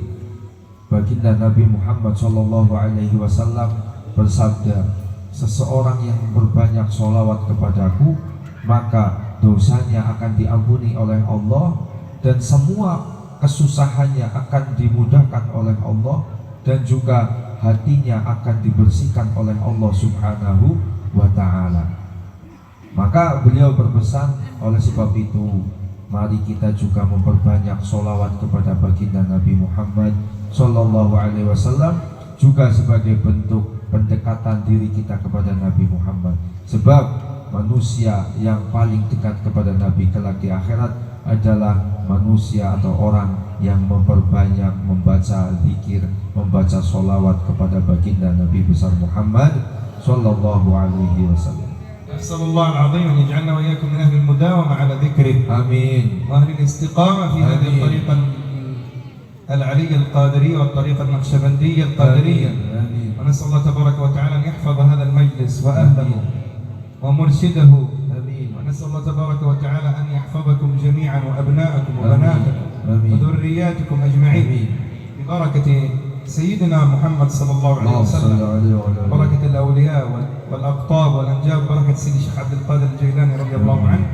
baginda Nabi Muhammad Sallallahu Alaihi Wasallam bersabda, seseorang yang berbanyak solawat kepadaku maka dosanya akan diampuni oleh Allah dan semua kesusahannya akan dimudahkan oleh Allah, dan juga hatinya akan dibersihkan oleh Allah Subhanahu wa ta'ala. Maka beliau berpesan, oleh sebab itu mari kita juga memperbanyak sholawat kepada baginda Nabi Muhammad Sallallahu Alaihi Wasallam, juga sebagai bentuk pendekatan diri kita kepada Nabi Muhammad. Sebab manusia yang paling dekat kepada Nabi kelak di akhirat adalah manusia atau orang yang memperbanyak membaca zikir, membaca sholawat kepada baginda Nabi besar Muhammad Sallallahu Alaihi Wasallam. أسأل الله العظيم أن يجعلنا وإياكم من أهل المداومة على ذكره Amin. وأهل الاستقامة في هذه آمين. الطريقة العلية القادرية والطريقة النقشبندية القادرية. Amin. ونسأل الله تبارك وتعالى أن يحفظ هذا المجلس وأهله آمين. ومرشده، Amin. ونسأل الله تبارك وتعالى أن يحفظكم جميعا وأبناءكم وبناتكم آمين. وذرياتكم أجمعين Amin. ببركة سيدنا محمد صلى الله عليه اللهم صل وسلم، عليه وعلى آله. بركة الأولياء والأقطاب والأنجاب، بركة سيدي الشيخ عبد القادر الجيلاني رضي الله عنه.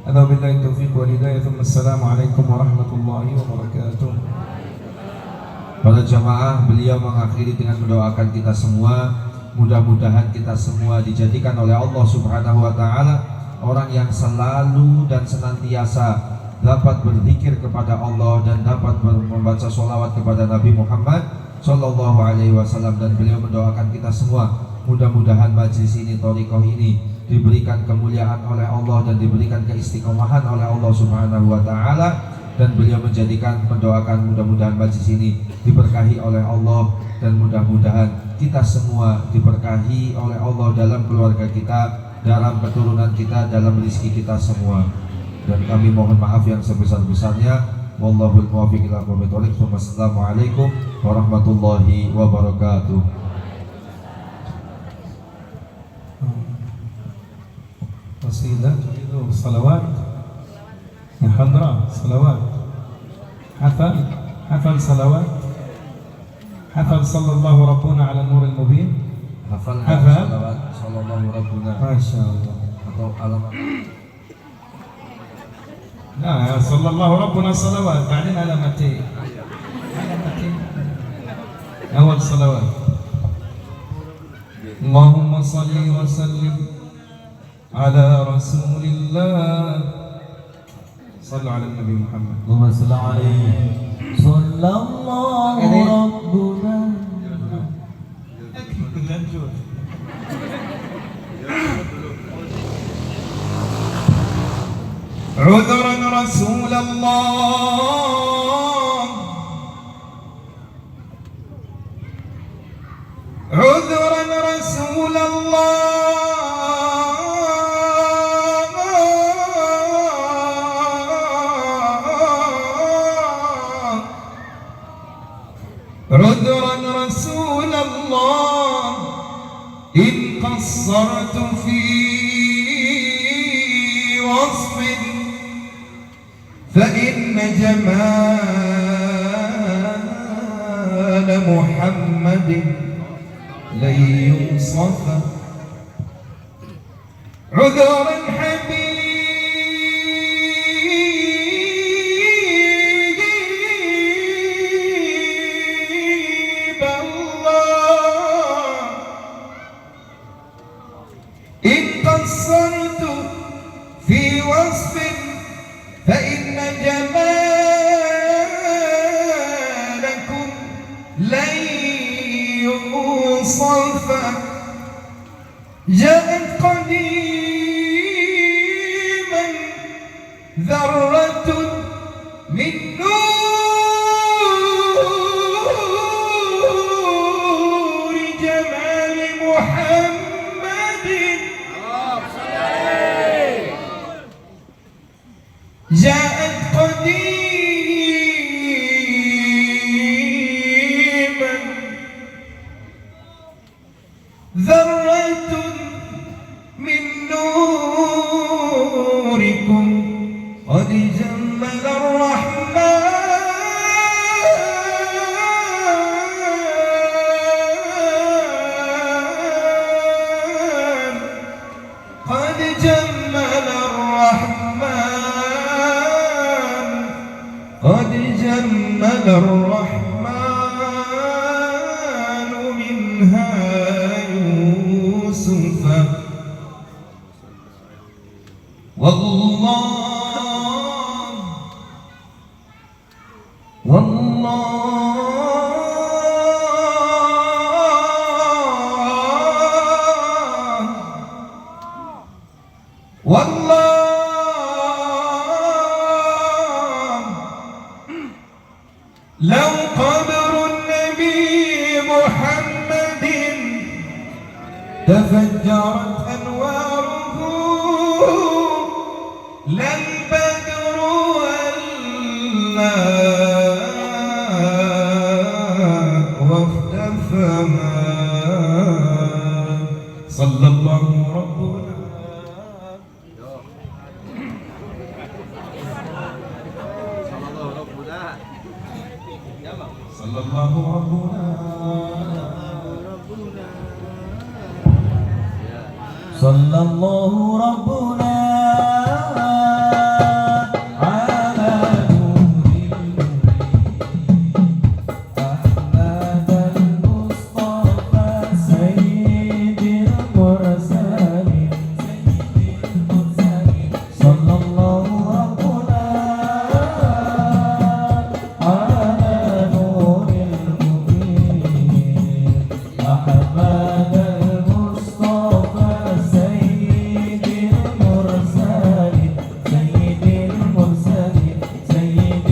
هذا وبالله التوفيق والهداية، ثم السلام عليكم ورحمة الله وبركاته. Para jamaah, beliau mengakhiri dengan mendoakan kita semua, mudah-mudahan kita semua dijadikan oleh Allah Subhanahu wa taala orang yang selalu dan senantiasa dapat berzikir kepada Allah dan dapat membaca sholawat kepada Nabi Muhammad Sallallahu Alaihi Wasallam. Dan beliau mendoakan kita semua, mudah-mudahan majlis ini, thariqah ini diberikan kemuliaan oleh Allah dan diberikan keistiqomahan oleh Allah Subhanahu wa taala. Dan beliau mendoakan mudah-mudahan majlis ini diberkahi oleh Allah, dan mudah-mudahan kita semua diberkahi oleh Allah dalam keluarga kita, dalam keturunan kita, dalam rezeki kita semua. Dan kami mohon maaf yang sebesar-besarnya. Wallahul muwaffiq ila aqwamit thoriq. Wassalamualaikum warahmatullahi wabarakatuh. قصيدة تريد صلوات يا حضرة، صلوات، حفل صلوات، حفل صلى الله ربنا على النور المبين. Hafal Hafal. salawat sallallahu rabbuna ما شاء الله. atau alamat. لا صلى الله ربنا صلوات، بعدين علامتين. علامتين. أول صلوات. اللهم صل وسلم على رسول الله. صلوا على النبي محمد. اللهم صل عليه صلى الله ربنا. عذرا رسول الله، عذرا رسول الله، عذرا رسول الله، إن قصرت في وصف فإن جمال محمد لن يوصف. عذرا حبيب الله، إن قصرت في وصف فإن جمالكم لن يوصف. جاءت قديما ذرة من نور جمال محمد، جاءت قديما ذرة من نوركم، قد جمل الرحمن، قد جمل الرحمن، قد جمل الرحمن منها يوسف. والله والله لو قبر النبي محمد تفجرت أنواره لا البدر ولا واختفى صلى الله ربنا صلى الله ربنا صلى الله ربنا على نور أحمد المصطفى سيد المرسلين صلى الله ربنا على نور المبين أحمد المصطفى سيد المرسلين سيد المرسلين سيد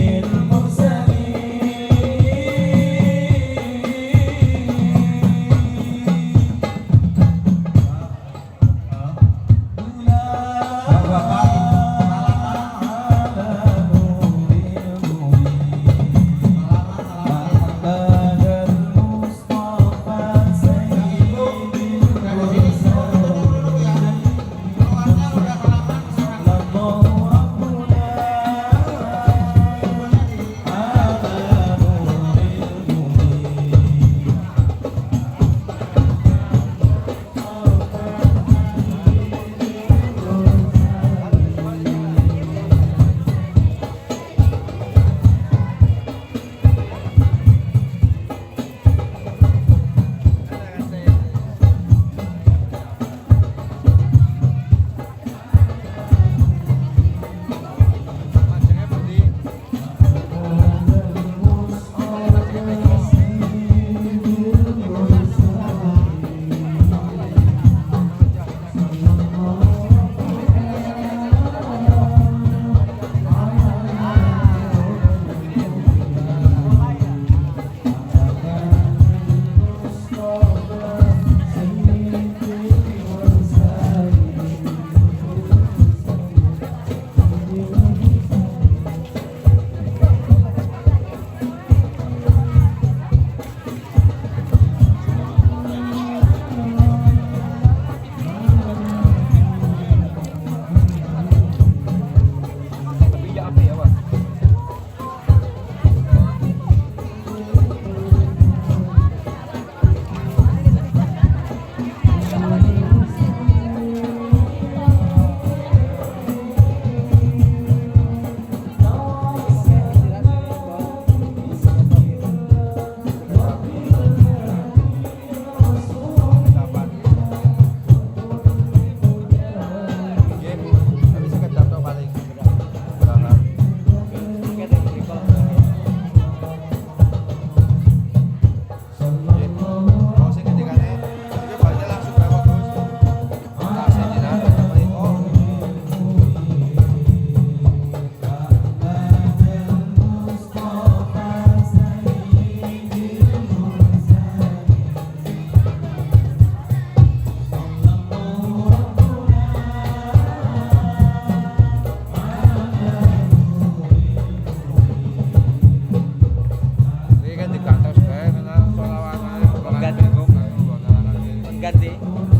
Ganti.